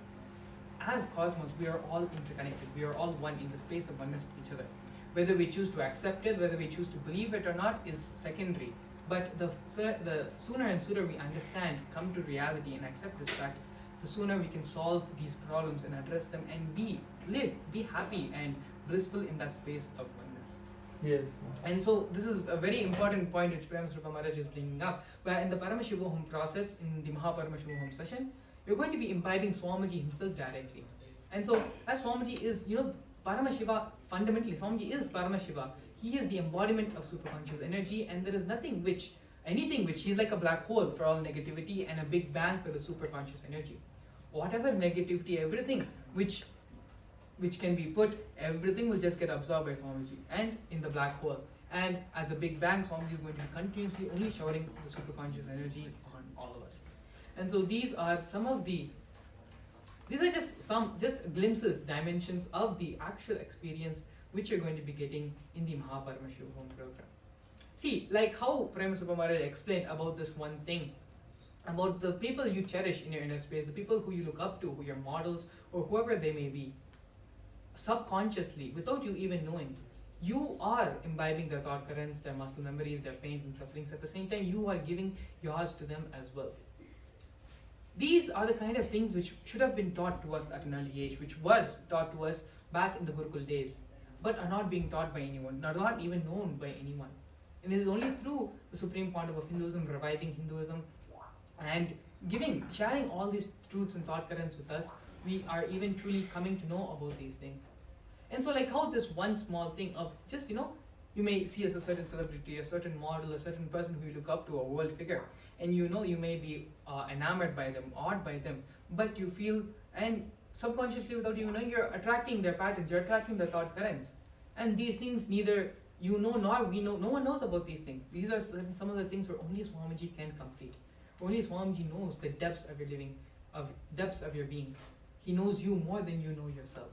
as cosmos, we are all interconnected. We are all one in the space of oneness with each other. Whether we choose to accept it, whether we choose to believe it or not, is secondary. But the sooner and sooner we understand, come to reality and accept this fact, the sooner we can solve these problems and address them and be happy and blissful in that space of oneness. Yes. And so this is a very important point which Paramashivam Maharaj is bringing up, where in the Paramashivam process, in the Mahaparamashivam session, you're going to be imbibing Swamiji himself directly. And so as Swamiji is, Paramashiva, fundamentally, Swamiji is Paramashiva. He is the embodiment of superconscious energy, and there is anything which, he's like a black hole for all negativity and a big bang for the superconscious energy. Whatever negativity, everything which can be put, everything will just get absorbed by Swamiji and in the black hole. And as a big bang, Swamiji is going to be continuously only showering the superconscious energy on all of us. And so these are just glimpses, dimensions of the actual experience which you're going to be getting in the Mahaparamashivam program. See, like how Paramashivam Maharaj explained about this one thing, about the people you cherish in your inner space, the people who you look up to, who your models, or whoever they may be, subconsciously, without you even knowing, you are imbibing their thought currents, their muscle memories, their pains and sufferings. At the same time, you are giving yours to them as well. These are the kind of things which should have been taught to us at an early age, which was taught to us back in the Gurukul days, but are not being taught by anyone, are not even known by anyone. And it is only through the Supreme Pontiff of Hinduism, reviving Hinduism, and sharing all these truths and thought currents with us, we are even truly coming to know about these things. And so like how this one small thing of just, you may see as a certain celebrity, a certain model, a certain person who you look up to, a world figure, and you may be enamored by them, awed by them, but you feel, and subconsciously, without even knowing, you're attracting their patterns, you're attracting their thought currents. And these things neither you know nor we know, no one knows about these things. These are some of the things where only Swamiji can complete. Only Swamiji knows the depths of your living, depths of your being. He knows you more than you know yourself.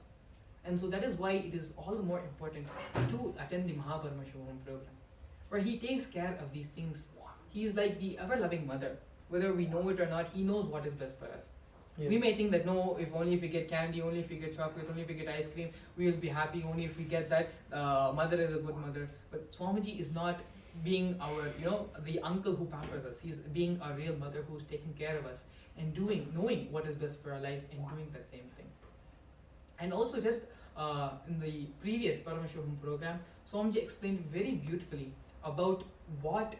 And so that is why it is all the more important to attend the Paramashivam program, where he takes care of these things. He is like the ever-loving mother. Whether we know it or not, he knows what is best for us. Yes. We may think that no, if only if we get candy, only if we get chocolate, only if we get ice cream, we will be happy. Only if we get that, mother is a good mother. But Swamiji is not being our, the uncle who pampers us. He's being our real mother who's taking care of us and knowing what is best for our life and doing that same thing. And also just in the previous Paramashivam program, Swamiji explained very beautifully about what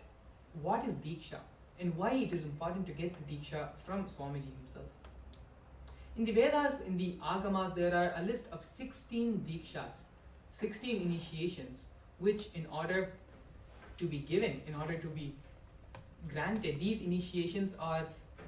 is Diksha and why it is important to get the Diksha from Swamiji himself. In the Vedas, in the Agamas, there are a list of 16 Dikshas, 16 initiations, which in order to be given, in order to be granted, these initiations are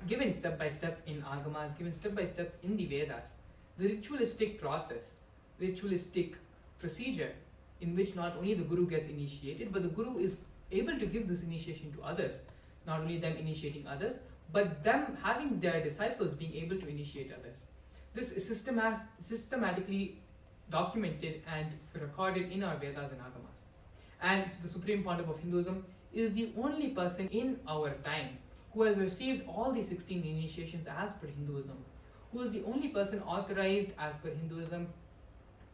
given step by step in Agamas, given step by step in the Vedas. The ritualistic process, ritualistic procedure in which not only the Guru gets initiated, but the Guru is able to give this initiation to others. Not only them initiating others, but them having their disciples being able to initiate others. This is systematically documented and recorded in our Vedas and Agamas. And the Supreme Pontiff of Hinduism is the only person in our time who has received all these 16 initiations as per Hinduism, who is the only person authorized as per Hinduism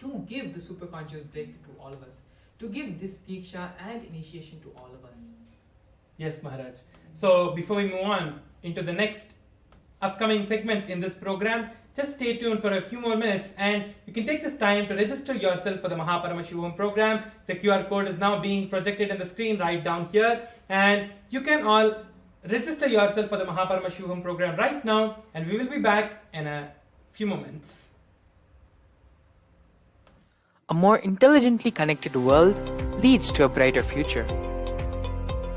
to give the superconscious breakthrough to all of us, to give this Diksha and initiation to all of us. Yes, Maharaj. So before we move on into the next upcoming segments in this program, just stay tuned for a few more minutes and you can take this time to register yourself for the Paramashivam program. The QR code is now being projected on the screen right down here, and you can all register yourself for the Paramashivam program right now, and we will be back in a few moments. A more intelligently connected world leads to a brighter future.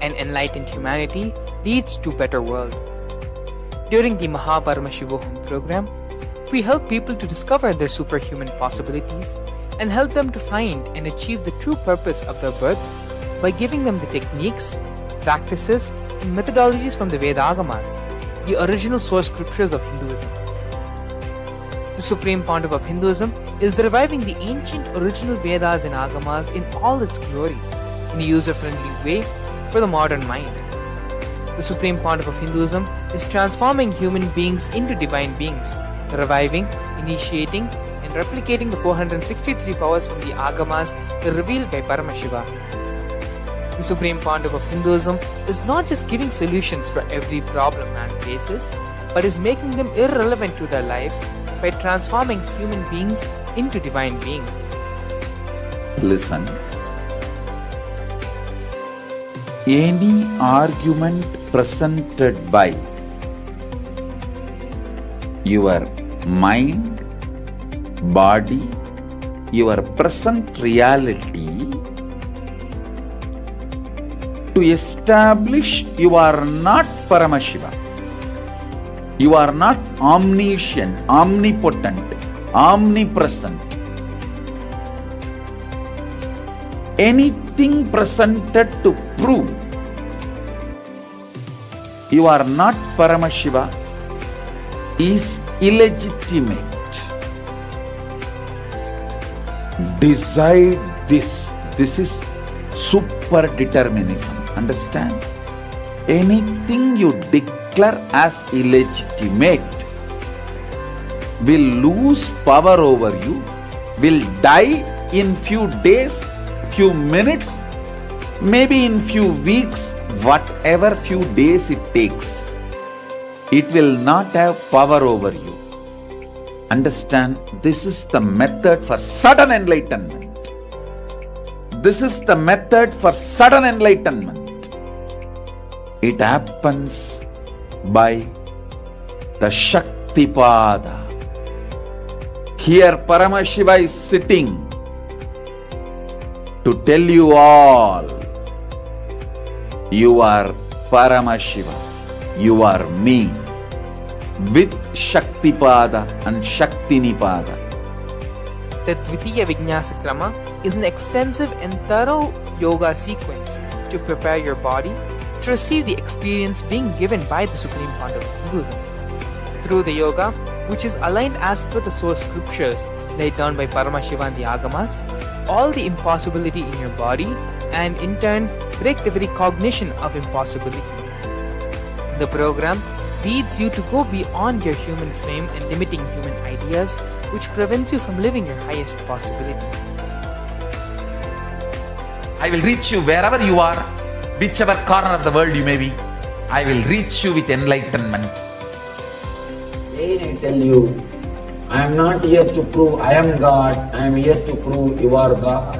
An enlightened humanity leads to a better world. During the Paramashivam program, we help people to discover their superhuman possibilities and help them to find and achieve the true purpose of their birth by giving them the techniques, practices, and methodologies from the Vedagamas, the original source scriptures of Hinduism. The Supreme Pontiff of Hinduism is reviving the ancient original Vedas and Agamas in all its glory, in a user-friendly way for the modern mind. The Supreme Pontiff of Hinduism is transforming human beings into divine beings, reviving, initiating, and replicating the 463 powers from the Agamas revealed by Paramashiva. The Supreme Pontiff of Hinduism is not just giving solutions for every problem man faces, but is making them irrelevant to their lives by transforming human beings into divine beings. Listen. Any argument presented by your mind, body, your present reality to establish you are not Paramashiva. You are not omniscient, omnipotent, omnipresent. Anything presented to prove you are not Paramashiva is illegitimate. Decide this. This is super determinism. Understand? Anything you declare as illegitimate will lose power over you, will die in few days, few minutes, maybe in few weeks, whatever few days it takes. It will not have power over you. Understand, this is the method for sudden enlightenment. This is the method for sudden enlightenment. It happens by the Shaktipada. Here Paramashiva is sitting to tell you all, you are Paramashiva, you are me. with Shaktipada and Shaktinipada. The Dvitiya Vijnasakrama is an extensive and thorough yoga sequence to prepare your body to receive the experience being given by the Supreme Founder of Hinduism. Through the yoga, which is aligned as per the source scriptures laid down by Paramashivam and the Agamas, all the impossibility in your body and in turn break the very cognition of impossibility. The program leads you to go beyond your human frame and limiting human ideas, which prevents you from living your highest possibility. I will reach you wherever you are, whichever corner of the world you may be. I will reach you with enlightenment. Again I tell you, I am not here to prove I am God, I am here to prove you are God.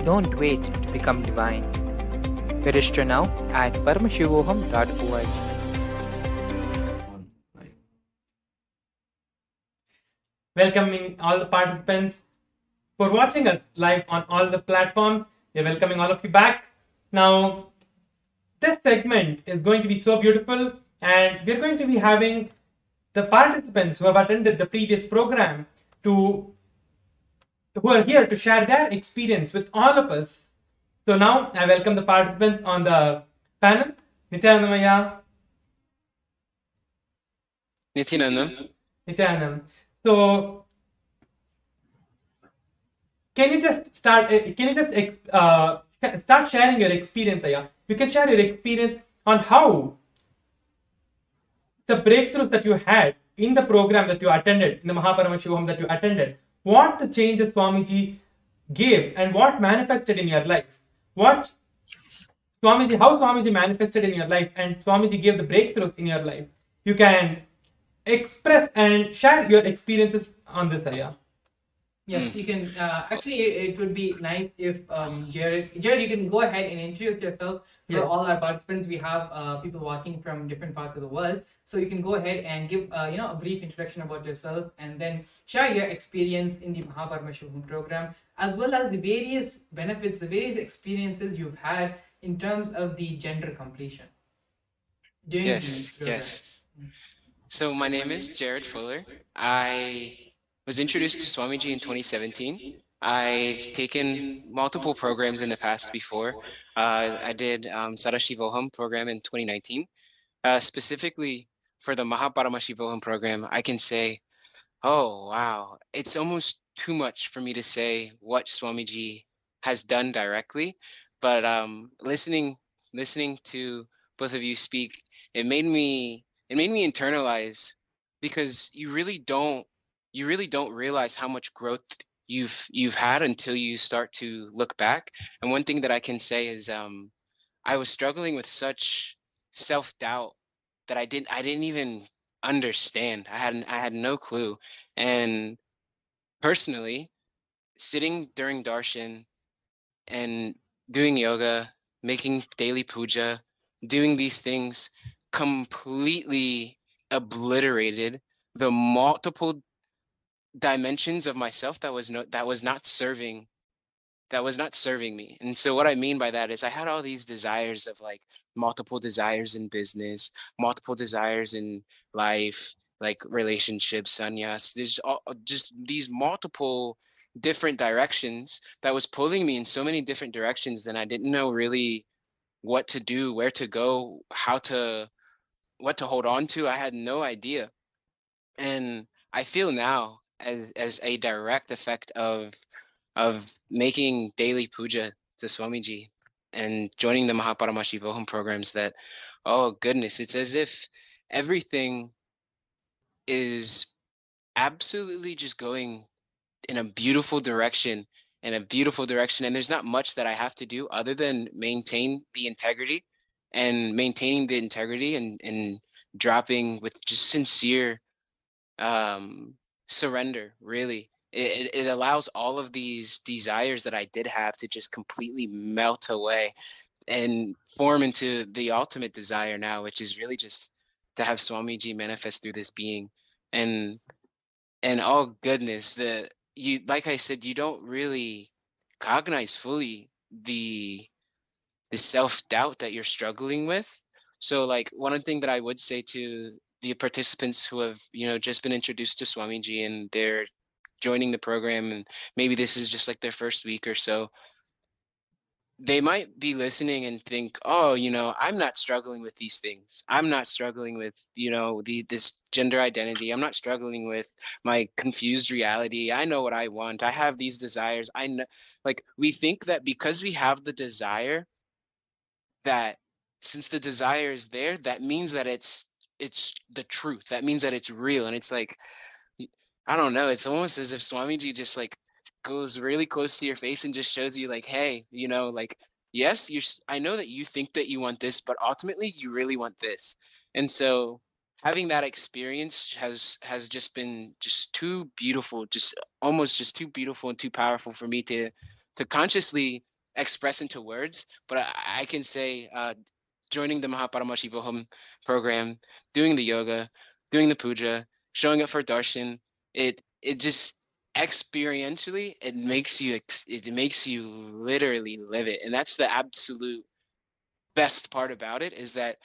Don't wait to become divine. Register now at paramashivoham.org. Welcoming all the participants for watching us live on all the platforms. We're welcoming all of you back. Now, this segment is going to be so beautiful, and we're going to be having the participants who have attended the previous program who are here to share their experience with all of us. So now I welcome the participants on the panel. Nithyananda. Nithyananda. So can you just start sharing your experience, Aya? You can share your experience on how the breakthroughs that you had in the program that you attended, in the Paramashivam that you attended, what the changes Swamiji gave and what manifested in your life. How Swamiji manifested in your life and Swamiji gave the breakthroughs in your life. You can express and share your experiences on this, Aya. Yes, you can. Actually, it would be nice if Jared, you can go ahead and introduce yourself for all our participants. We have people watching from different parts of the world, so you can go ahead and give a brief introduction about yourself, and then share your experience in the Paramashivam program, as well as the various benefits, the various experiences you've had in terms of the gender completion. Yes. So my name is Jared Fuller. I was introduced to Swamiji in 2017. I've taken multiple programs in the past before. I did Sarashivoham program in 2019. Specifically for the Paramashivoham program, I can say, oh, wow, it's almost too much for me to say what Swamiji has done directly. But listening to both of you speak, it made me internalize, because you really don't realize how much growth you've had until you start to look back. And one thing that I can say is I was struggling with such self-doubt that I didn't even understand. I had no clue. And personally, sitting during darshan and doing yoga, making daily puja, doing these things completely obliterated the multiple dimensions of myself that was not serving me. And so what I mean by that is I had all these desires of like multiple desires in business, multiple desires in life, like relationships, sannyas. There's just these multiple different directions that was pulling me in so many different directions, and I didn't know really what to do, where to go, what to hold on to. I had no idea. And I feel now, as a direct effect of making daily puja to Swamiji and joining the Paramashivoham programs, that, oh goodness, it's as if everything is absolutely just going in a beautiful direction, and there's not much that I have to do other than maintain the integrity, and maintaining the integrity and dropping with just sincere surrender. Really, it allows all of these desires that I did have to just completely melt away and form into the ultimate desire now, which is really just to have Swamiji manifest through this being. And oh goodness, like I said, you don't really cognize fully the self-doubt that you're struggling with. So like one thing that I would say to the participants who have, just been introduced to Swamiji and they're joining the program, and maybe this is just like their first week or so, they might be listening and think, oh, I'm not struggling with these things. I'm not struggling with, this gender identity. I'm not struggling with my confused reality. I know what I want. I have these desires. I know, like, we think that because we have the desire, that since the desire is there, that means that it's the truth. That means that it's real. And it's like, I don't know. It's almost as if Swamiji just like goes really close to your face and just shows you like, hey, like, yes, I know that you think that you want this, but ultimately you really want this. And so having that experience has just been just too beautiful, just almost just too beautiful and too powerful for me to consciously express into words. But I can say, joining the Mahaparamashivam program, doing the yoga, doing the puja, showing up for darshan, it just experientially it makes you literally live it. And that's the absolute best part about it, is that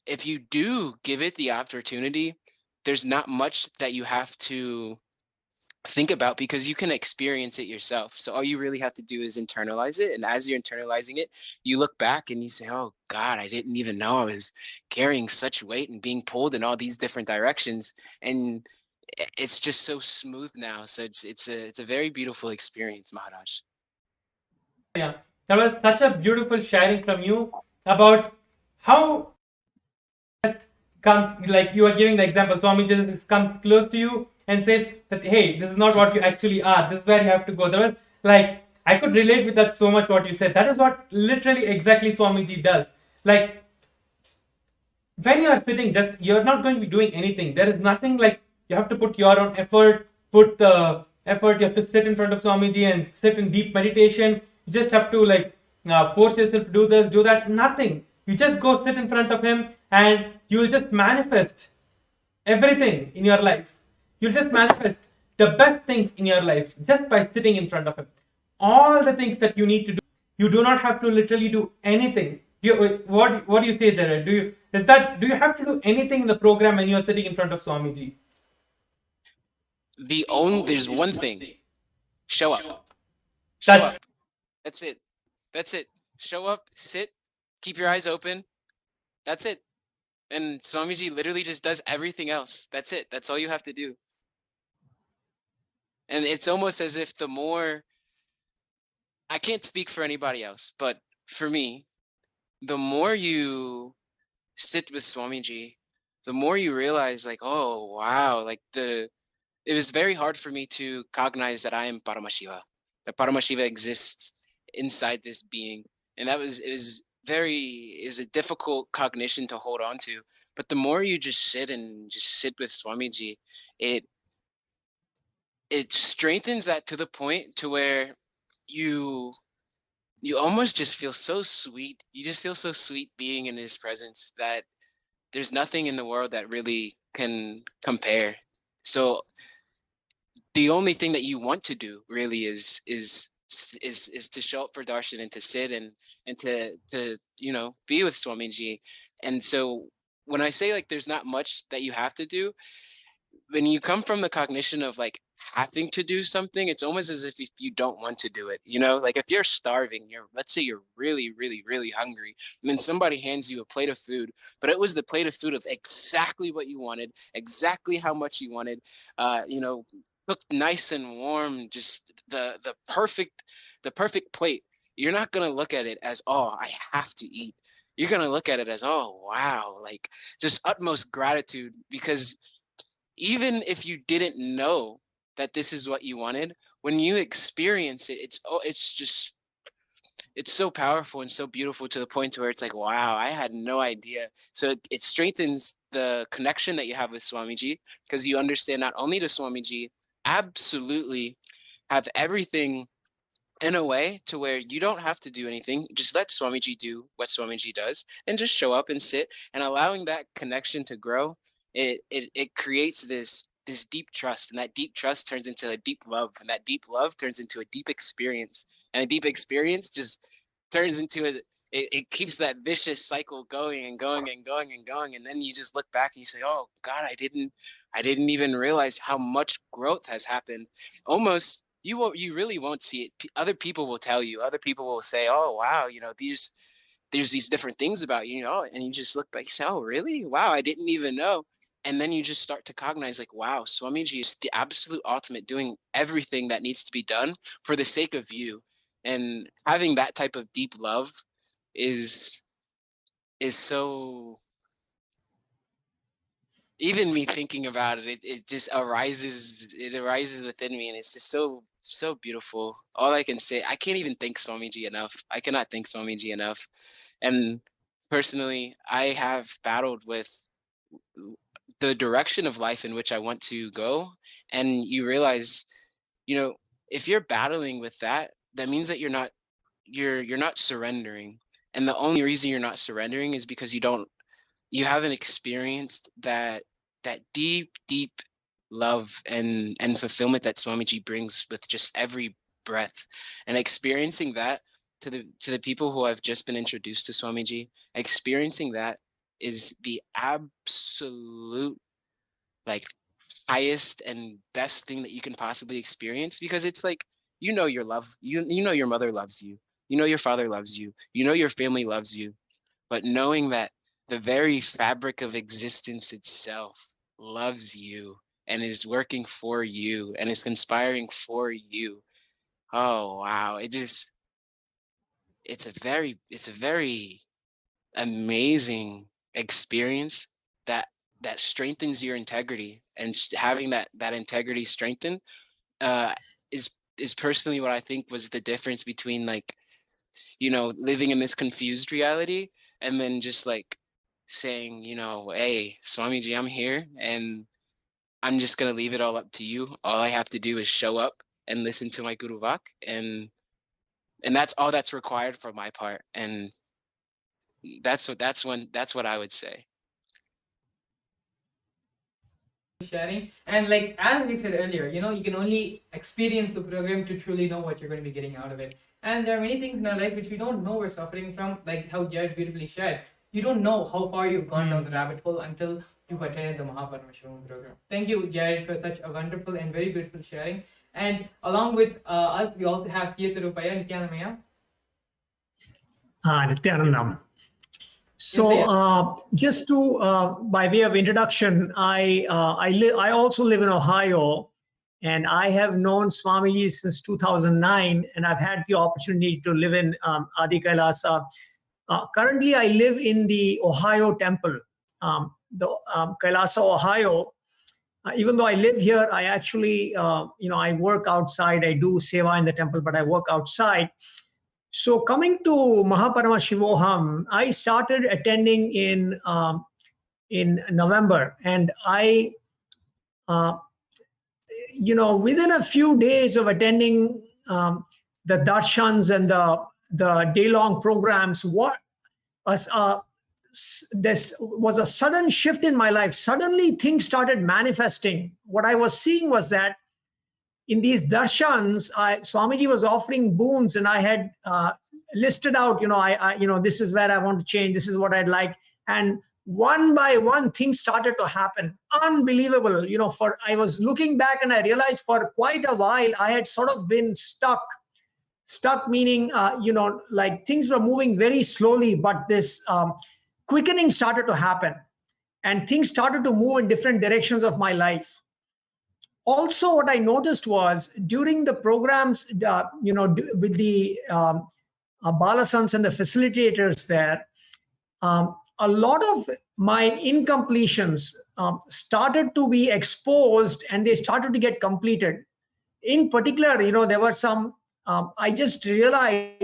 if you do give it the opportunity, there's not much that you have to think about, because you can experience it yourself. So all you really have to do is internalize it. And as you're internalizing it, you look back and you say, oh God, I didn't even know I was carrying such weight and being pulled in all these different directions. And it's just so smooth now. So it's a very beautiful experience, Maharaj. Yeah, that was such a beautiful sharing from you about how comes, like you are giving the example, Swami just comes close to you and says that, hey, this is not what you actually are, this is where you have to go. That was like, I could relate with that so much what you said. That is what literally exactly Swamiji does. Like, when you are sitting, just you're not going to be doing anything. There is nothing like you have to put your own effort, put the effort. You have to sit in front of Swamiji and sit in deep meditation. You just have to like force yourself to do this, do that. Nothing. You just go sit in front of him and you will just manifest everything in your life. You'll just manifest the best things in your life just by sitting in front of him. All the things that you need to do, you do not have to literally do anything. What do you say, Jared? Do you have to do anything in the program when you are sitting in front of Swamiji? There's one thing. Show up. Show up. That's it. That's it. Show up, sit, keep your eyes open. That's it. And Swamiji literally just does everything else. That's it. That's all you have to do. And it's almost as if the more, I can't speak for anybody else, but for me, the more you sit with Swamiji, the more you realize like, oh, wow, like it was very hard for me to cognize that I am Paramashiva, that Paramashiva exists inside this being. And it was a difficult cognition to hold on to. But the more you just sit with Swamiji, it strengthens that to the point to where you almost just feel so sweet. You just feel so sweet being in his presence that there's nothing in the world that really can compare. So the only thing that you want to do really is to show up for darshan and to sit and to be with Swamiji. And so when I say like there's not much that you have to do, when you come from the cognition of like having to do something, it's almost as if you don't want to do it. Like if you're starving, let's say you're really, really, really hungry, and then somebody hands you a plate of food, but it was the plate of food of exactly what you wanted, exactly how much you wanted, cooked nice and warm, just the perfect plate. You're not gonna look at it as, oh, I have to eat. You're gonna look at it as, oh wow, like just utmost gratitude, because even if you didn't know that this is what you wanted, when you experience it, it's so powerful and so beautiful to the point to where it's like, wow, I had no idea. So it strengthens the connection that you have with Swamiji, because you understand not only does Swamiji absolutely have everything in a way to where you don't have to do anything. Just let Swamiji do what Swamiji does and just show up and sit, and allowing that connection to grow. It creates this deep trust, and that deep trust turns into a deep love, and that deep love turns into a deep experience, and a deep experience just turns into it keeps that vicious cycle going and going and going and going. And then you just look back and you say, oh God, I didn't even realize how much growth has happened. Almost, you really won't see it. Other people will tell you, other people will say, oh wow, there's these different things about you, and you just look back and say, oh really? Wow, I didn't even know. And then you just start to cognize like, wow, Swamiji is the absolute ultimate, doing everything that needs to be done for the sake of you. And having that type of deep love is so, even me thinking about it, it just arises within me, and it's just so beautiful. All I can say, I can't even thank Swamiji enough. I cannot thank Swamiji enough. And personally, I have battled with the direction of life in which I want to go. And you realize, if you're battling with that, that means that you're not surrendering. And the only reason you're not surrendering is because you haven't experienced that deep love and fulfillment that Swamiji brings with just every breath. And experiencing that to the people who have just been introduced to Swamiji, experiencing that is the absolute highest and best thing that you can possibly experience, because it's like, your love, your mother loves you, your father loves you, your family loves you, but knowing that the very fabric of existence itself loves you and is working for you and is conspiring for you. Oh wow, it's a very amazing experience that strengthens your integrity. And having that integrity strengthened is personally what I think was the difference between living in this confused reality and then just saying, hey, Swamiji, I'm here and I'm just going to leave it all up to you. All I have to do is show up and listen to my Guru Vak, and that's all that's required for my part. And that's what I would say. Sharing, and as we said earlier, you can only experience the program to truly know what you're going to be getting out of it. And there are many things in our life which we don't know we're suffering from, like how Jared beautifully shared. You don't know how far you've gone down the rabbit hole until you've attended the Paramashivam program. Thank you, Jared, for such a wonderful and very beautiful sharing. And along with us, we also have Nithyananda. Nithyananda. So just to, by way of introduction, I also live in Ohio, and I have known Swamiji since 2009, and I've had the opportunity to live in Adi Kailasa. Currently, I live in the Ohio Temple, Kailasa, Ohio. Even though I live here, I actually, I work outside. I do seva in the temple, but I work outside. So coming to Mahaparamashivoham, I started attending in November, and I, within a few days of attending the darshans and the day-long programs, this was a sudden shift in my life. Suddenly things started manifesting. What I was seeing was that in these darshans, Swamiji was offering boons, and I had listed out, this is where I want to change, this is what I'd like. And one by one, things started to happen. Unbelievable. I was looking back and I realized for quite a while, I had sort of been stuck. Stuck meaning, things were moving very slowly, but this quickening started to happen. And things started to move in different directions of my life. Also, what I noticed was during the programs, with the Balasans and the facilitators there, a lot of my incompletions started to be exposed, and they started to get completed. In particular, there were some, I just realized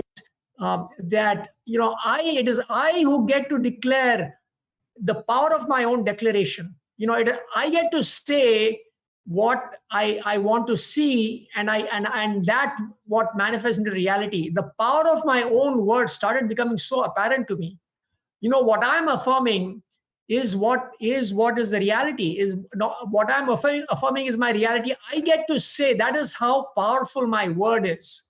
that, it is I who get to declare the power of my own declaration. I get to say what I want to see, and that what manifests into reality. The power of my own words started becoming so apparent to me. What I'm affirming is what is the reality. Is not what I'm affirming is my reality. I get to say that is how powerful my word is.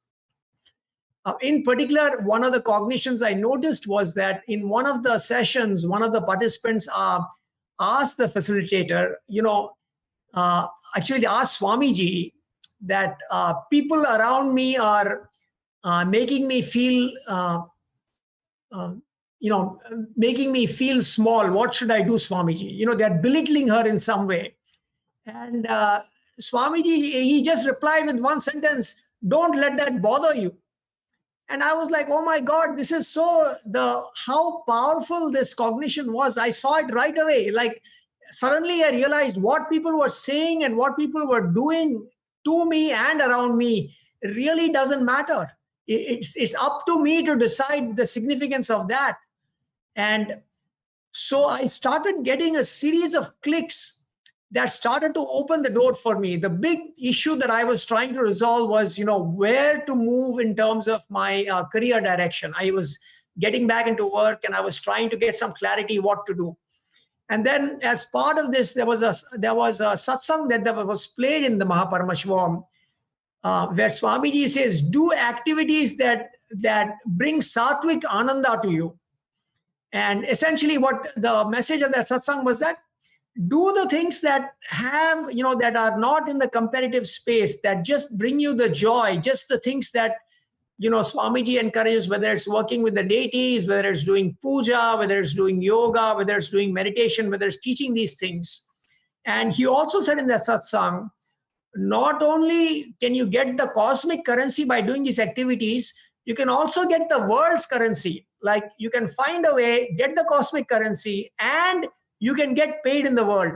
In particular, one of the cognitions I noticed was that in one of the sessions, one of the participants asked the facilitator, actually they asked Swamiji that people around me are making me feel, making me feel small. What should I do, Swamiji? They're belittling her in some way. And Swamiji, he just replied with one sentence, don't let that bother you. And I was like, oh my God, this is how powerful this cognition was. I saw it right away. Like suddenly I realized what people were saying and what people were doing to me and around me really doesn't matter. It's up to me to decide the significance of that. And so I started getting a series of clicks that started to open the door for me. The big issue that I was trying to resolve was, where to move in terms of my career direction. I was getting back into work and I was trying to get some clarity what to do. And then as part of this, there was a satsang that was played in the Paramashivam, where Swamiji says, do activities that bring sattvic ananda to you. And essentially what the message of that satsang was that do the things that have, that are not in the competitive space, that just bring you the joy, just the things that, Swamiji encourages, whether it's working with the deities, whether it's doing puja, whether it's doing yoga, whether it's doing meditation, whether it's teaching these things. And he also said in that satsang, not only can you get the cosmic currency by doing these activities, you can also get the world's currency. Like you can find a way, get the cosmic currency, and you can get paid in the world.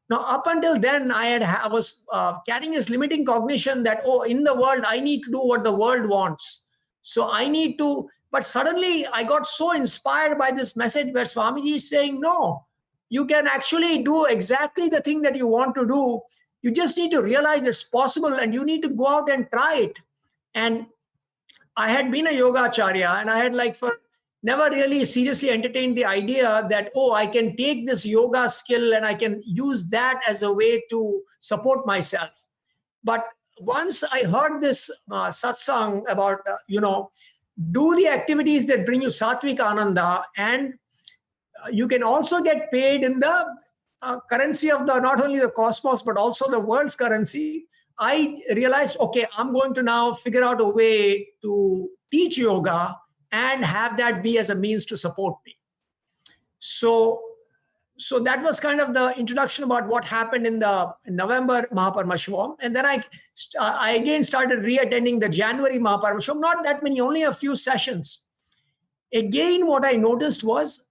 Now, up until then, I was carrying this limiting cognition that, in the world, I need to do what the world wants. So I need to, but suddenly I got so inspired by this message where Swamiji is saying, no, you can actually do exactly the thing that you want to do. You just need to realize it's possible and you need to go out and try it. And I had been a yoga acharya and I had never really seriously entertained the idea that, I can take this yoga skill and I can use that as a way to support myself. But once I heard this satsang about, do the activities that bring you sattvic ananda, and you can also get paid in the currency of not only the cosmos, but also the world's currency, I realized, okay, I'm going to now figure out a way to teach yoga and have that be as a means to support me. So that was kind of the introduction about what happened in the November Paramashivam. And then I again started re-attending the January Paramashivam, not that many, only a few sessions. Again, what I noticed was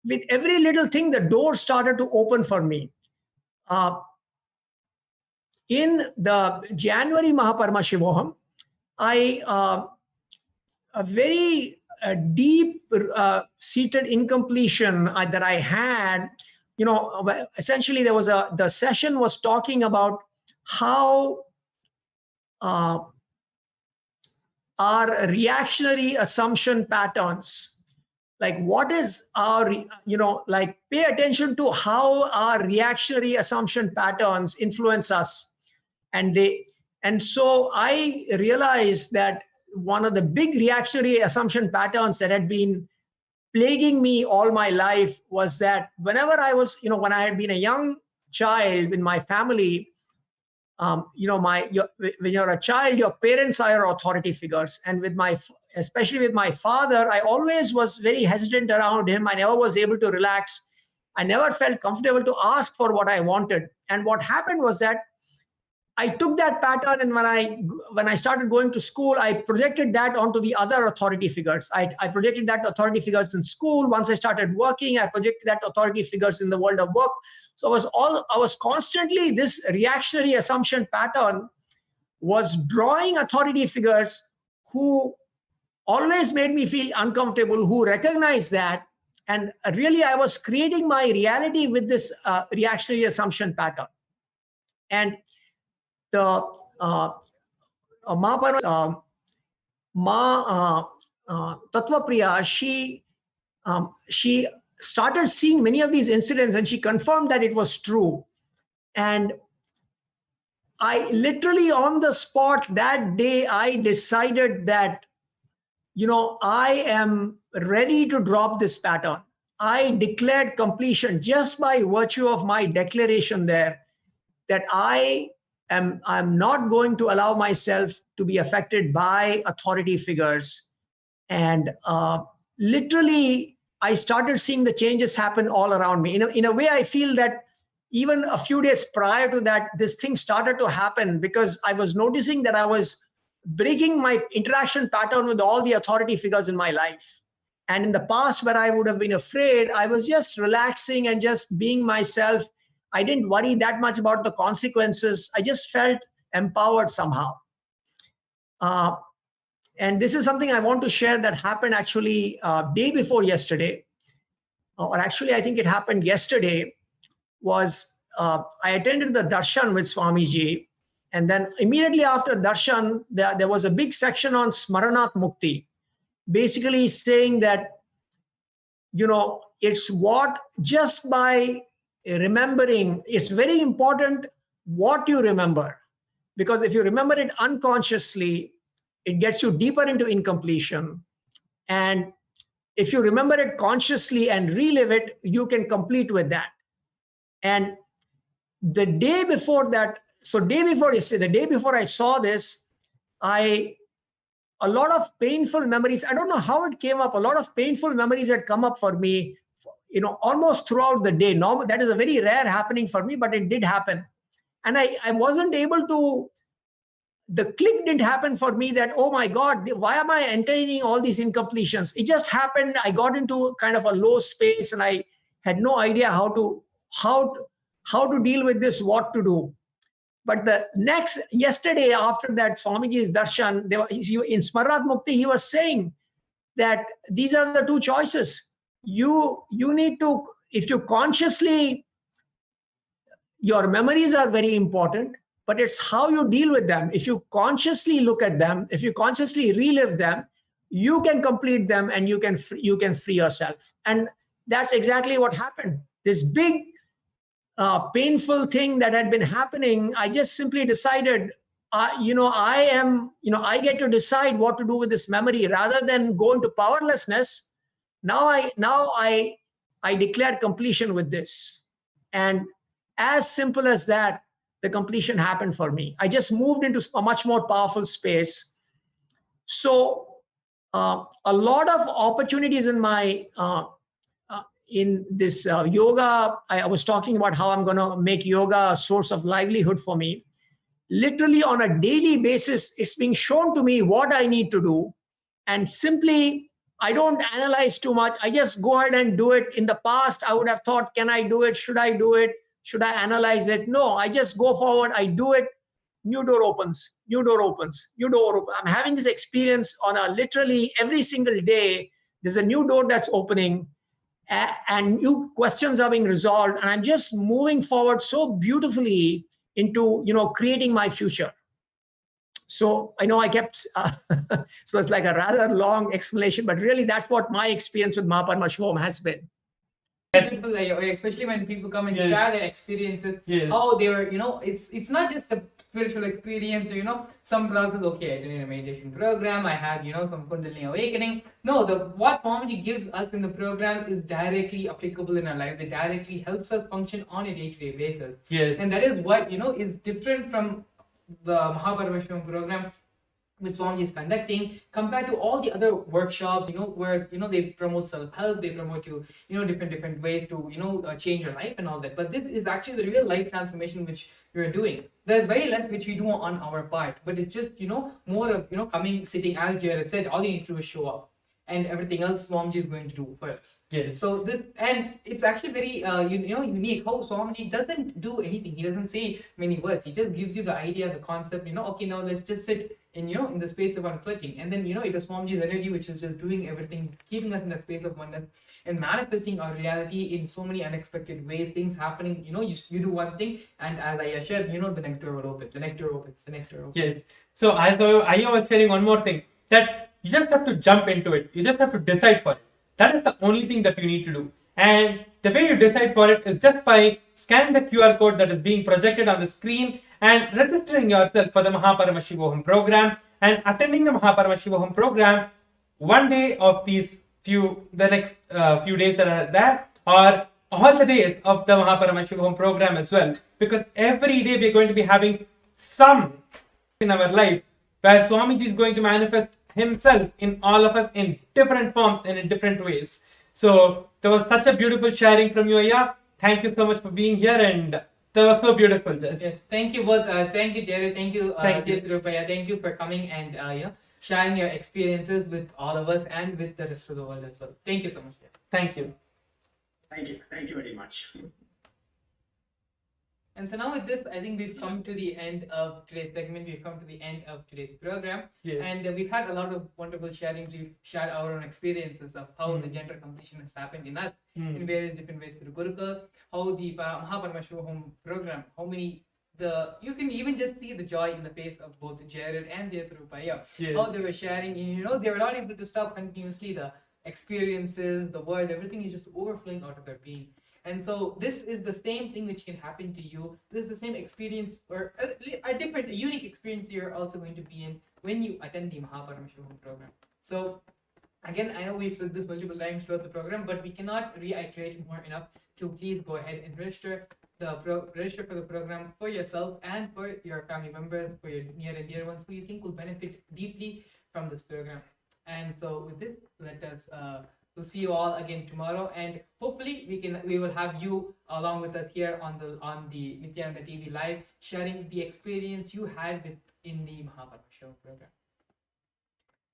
with every little thing, the door started to open for me. In the January Paramashivam, a very deep seated incompletion that I had, essentially the session was talking about how our reactionary assumption patterns, like what is our, pay attention to how our reactionary assumption patterns influence us. And so I realized that one of the big reactionary assumption patterns that had been plaguing me all my life was that whenever I was, when I had been a young child in my family, when you're a child, your parents are your authority figures. And especially with my father, I always was very hesitant around him. I never was able to relax. I never felt comfortable to ask for what I wanted. And what happened was that I took that pattern, and when I started going to school, I projected that onto the other authority figures. I projected that authority figures in school. Once I started working, I projected that authority figures in the world of work. So I was constantly, this reactionary assumption pattern was drawing authority figures who always made me feel uncomfortable, who recognized that. And really, I was creating my reality with this reactionary assumption pattern. And the Tattvapriya, she started seeing many of these incidents and she confirmed that it was true. And I literally on the spot that day, I decided that, I am ready to drop this pattern. I declared completion just by virtue of my declaration there that I'm not going to allow myself to be affected by authority figures. And literally, I started seeing the changes happen all around me. In a way, I feel that even a few days prior to that, this thing started to happen because I was noticing that I was breaking my interaction pattern with all the authority figures in my life. And in the past, where I would have been afraid, I was just relaxing and just being myself. I didn't worry that much about the consequences. I just felt empowered somehow. And this is something I want to share that happened actually day before yesterday, or actually I think it happened yesterday. Was I attended the darshan with Swamiji, and then immediately after darshan, there was a big section on Smaranat Mukti, basically saying that, it's what just by remembering, it's very important what you remember, because if you remember it unconsciously, it gets you deeper into incompletion. And if you remember it consciously and relive it, you can complete with that. And the day before that, so day before yesterday, the day before I saw this, a lot of painful memories, I don't know how it came up, a lot of painful memories had come up for me, almost throughout the day. Normal, that is a very rare happening for me, but it did happen. And I wasn't able to, the click didn't happen for me that, oh my God, why am I entertaining all these incompletions? It just happened. I got into kind of a low space and I had no idea how to deal with this, what to do. But yesterday after that Swamiji's darshan, in Smaranat Mukti, he was saying that these are the two choices. You need to, if you consciously, your memories are very important, but it's how you deal with them. If you consciously look at them, if you consciously relive them, you can complete them and you can free yourself. And that's exactly what happened. This big painful thing that had been happening, I just simply decided, I get to decide what to do with this memory rather than go into powerlessness. Now I declare completion with this. And as simple as that, the completion happened for me. I just moved into a much more powerful space. So a lot of opportunities in my in this yoga, I was talking about how I'm going to make yoga a source of livelihood for me. Literally on a daily basis, it's being shown to me what I need to do. And simply, I don't analyze too much. I just go ahead and do it. In the past, I would have thought, can I do it? Should I do it? Should I analyze it? No, I just go forward. I do it. New door opens, new door opens, new door opens. I'm having this experience on a literally every single day. There's a new door that's opening and new questions are being resolved. And I'm just moving forward so beautifully into, creating my future. So I know I kept, so it's like a rather long explanation, but really that's what my experience with Paramashivam has been. People, especially when people come and share their experiences, how they were, it's not just a spiritual experience, some process, okay, I did a meditation program, I had, some Kundalini awakening. No, what Swamiji gives us in the program is directly applicable in our life. It directly helps us function on a day-to-day basis. Yes. And that is what, is different from the Paramashivam program which Swamiji is conducting compared to all the other workshops, where, they promote self-help, they promote you, different ways to, change your life and all that. But this is actually the real life transformation which we're doing. There's very less which we do on our part, but it's just, more of, coming, sitting, as Jared said, all you need to do is show up. And everything else Swamiji is going to do for us. Yes. So this, and it's actually very unique how Swamiji doesn't do anything. He doesn't say many words. He just gives you the idea, the concept. Okay, now let's just sit in the space of unclutching, and then it is Swamiji's energy which is just doing everything, keeping us in that space of oneness and manifesting our reality in so many unexpected ways. Things happening. You do one thing, and as I shared, the next door will open. The next door opens. The next door opens. Yes. So as I was sharing one more thing, that you just have to jump into it. You just have to decide for it. That is the only thing that you need to do. And the way you decide for it is just by scanning the QR code that is being projected on the screen and registering yourself for the Paramashivam program and attending the Paramashivam program one day of the next few days that are there, or all the days of the Paramashivam program as well, because every day we are going to be having some in our life where Swamiji is going to manifest himself in all of us in different forms and in different ways. So there was such a beautiful sharing from you, Aya. Thank you so much for being here, and that was so beautiful, Jess. Yes, thank you both. Thank you, Jared. Thank you, Tirupaya. Thank you for coming and sharing your experiences with all of us and with the rest of the world as well. Thank you so much. Thank you. Thank you very much. And so now with this, I think we've come to the end of today's segment. We've come to the end of today's program. Yes. And we've had a lot of wonderful sharing. We've shared our own experiences of how the gender competition has happened in us in various different ways through Gurukul, how the Paramashivam program, you can even just see the joy in the face of both Jared and Tirupaya, how they were sharing, and they were not able to stop continuously. The experiences, the words, everything is just overflowing out of their being. And so this is the same thing which can happen to you. This is the same experience, or a unique experience you're also going to be in when you attend the Paramashivam program. So again, I know we've said this multiple times throughout the program, but we cannot reiterate more enough to please go ahead and register for the program for yourself and for your family members, for your near and dear ones who you think will benefit deeply from this program. And so with this, we'll see you all again tomorrow, and hopefully we will have you along with us here on the Nithyananda TV live, sharing the experience you had in the Paramashivam program.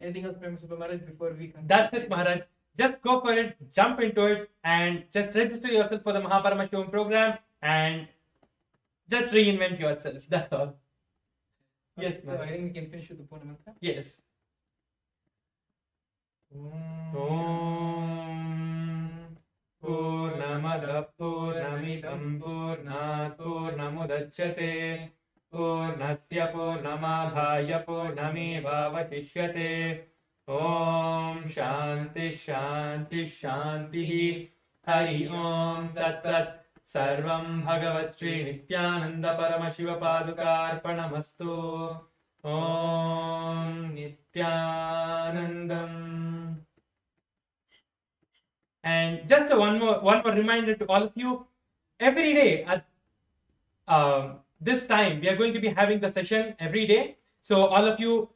Anything else, Paramashivam Maharaj, before we conclude? That's it, Maharaj. Just go for it, jump into it, and just register yourself for the Paramashivam program and just reinvent yourself. That's all. Okay, yes. So I think we can finish with the Purna Mantra. Yes. Om Purnamada Purnamidam Purnat Purnamudachyate Purnasya Purnamadhaya Purnamevavashishyate. Om Shanti Shanti Shanti Hari Om Tat Tat Sarvam Bhagavat Sri Nithyananda Paramashiva Padukarpanamastu. Om Nithyanandam. And just one more reminder to all of you. Every day at this time, we are going to be having the session every day. So all of you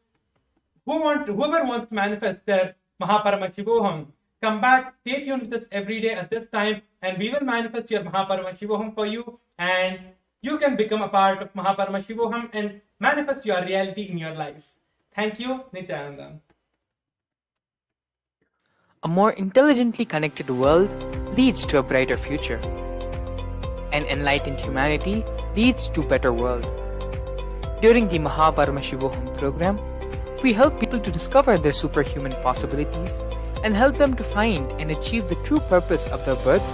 whoever wants to manifest their Paramashivam, come back, stay tuned with us every day at this time, and we will manifest your Paramashivam for you, and you can become a part of Paramashivam and manifest your reality in your lives. Thank you, Nithyananda. A more intelligently connected world leads to a brighter future. An enlightened humanity leads to a better world. During the Paramashivam program, we help people to discover their superhuman possibilities and help them to find and achieve the true purpose of their birth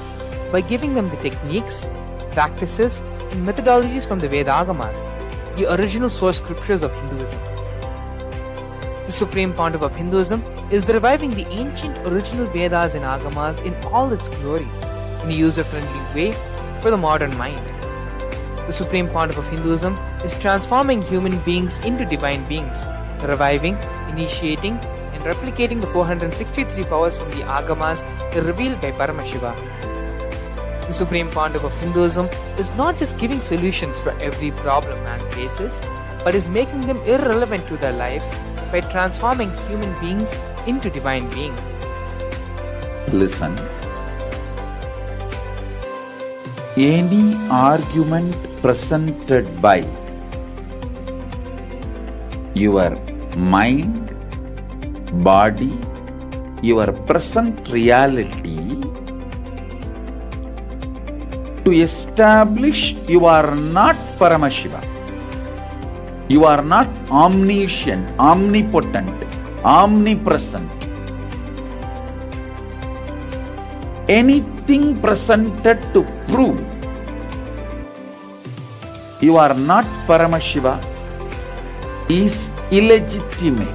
by giving them the techniques, practices, and methodologies from the Vedagamas, the original source scriptures of Hinduism. The Supreme Pontiff of Hinduism is reviving the ancient original Vedas and Agamas in all its glory, in a user-friendly way for the modern mind. The Supreme Pontiff of Hinduism is transforming human beings into divine beings, reviving, initiating, and replicating the 463 powers from the Agamas revealed by Paramashiva. The Supreme Pontiff of Hinduism is not just giving solutions for every problem man faces, but is making them irrelevant to their lives by transforming human beings into divine beings. Listen. Any argument presented by your mind, body, your present reality to establish you are not Paramashiva. You are not omniscient, omnipotent, omnipresent. Anything presented to prove you are not Paramashiva is illegitimate.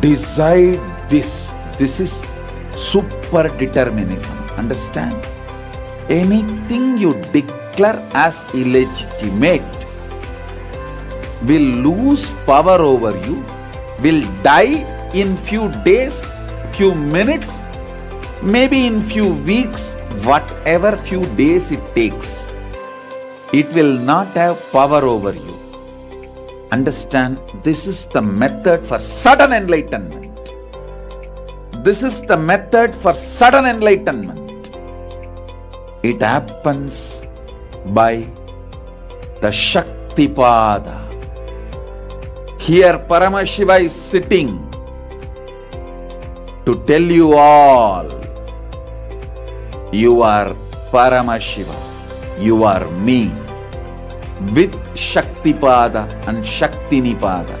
Decide this. This is super determinism. Understand? Anything you declare declare as illegitimate will lose power over you, will die in few days, few minutes, maybe in few weeks, whatever few days it takes. It will not have power over you. Understand, this is the method for sudden enlightenment. This is the method for sudden enlightenment. It happens by the Shaktipada. Here Paramashiva is sitting to tell you all, you are Paramashiva, you are me, with Shaktipada and Shaktinipada.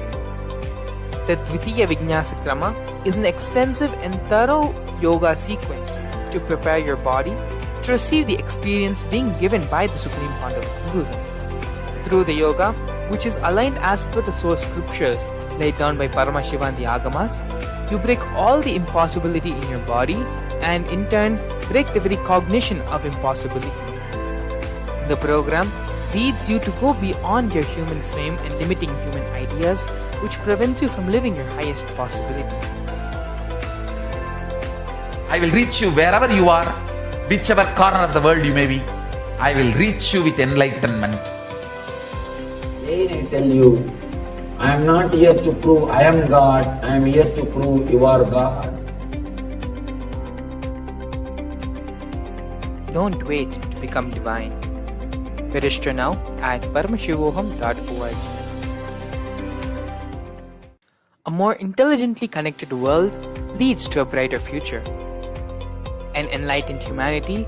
The Dvitiya Vijnasa Krama is an extensive and thorough yoga sequence to prepare your body to receive the experience being given by the Supreme Founder of Hinduism. Through the yoga, which is aligned as per the source scriptures laid down by Paramashiva and the Agamas, you break all the impossibility in your body and in turn break the very cognition of impossibility. The program leads you to go beyond your human frame and limiting human ideas, which prevents you from living your highest possibility. I will reach you wherever you are, whichever corner of the world you may be. I will reach you with enlightenment. Again I tell you, I am not here to prove I am God, I am here to prove you are God. Don't wait to become divine. Register now at paramashivoham.org. A more intelligently connected world leads to a brighter future. An enlightened humanity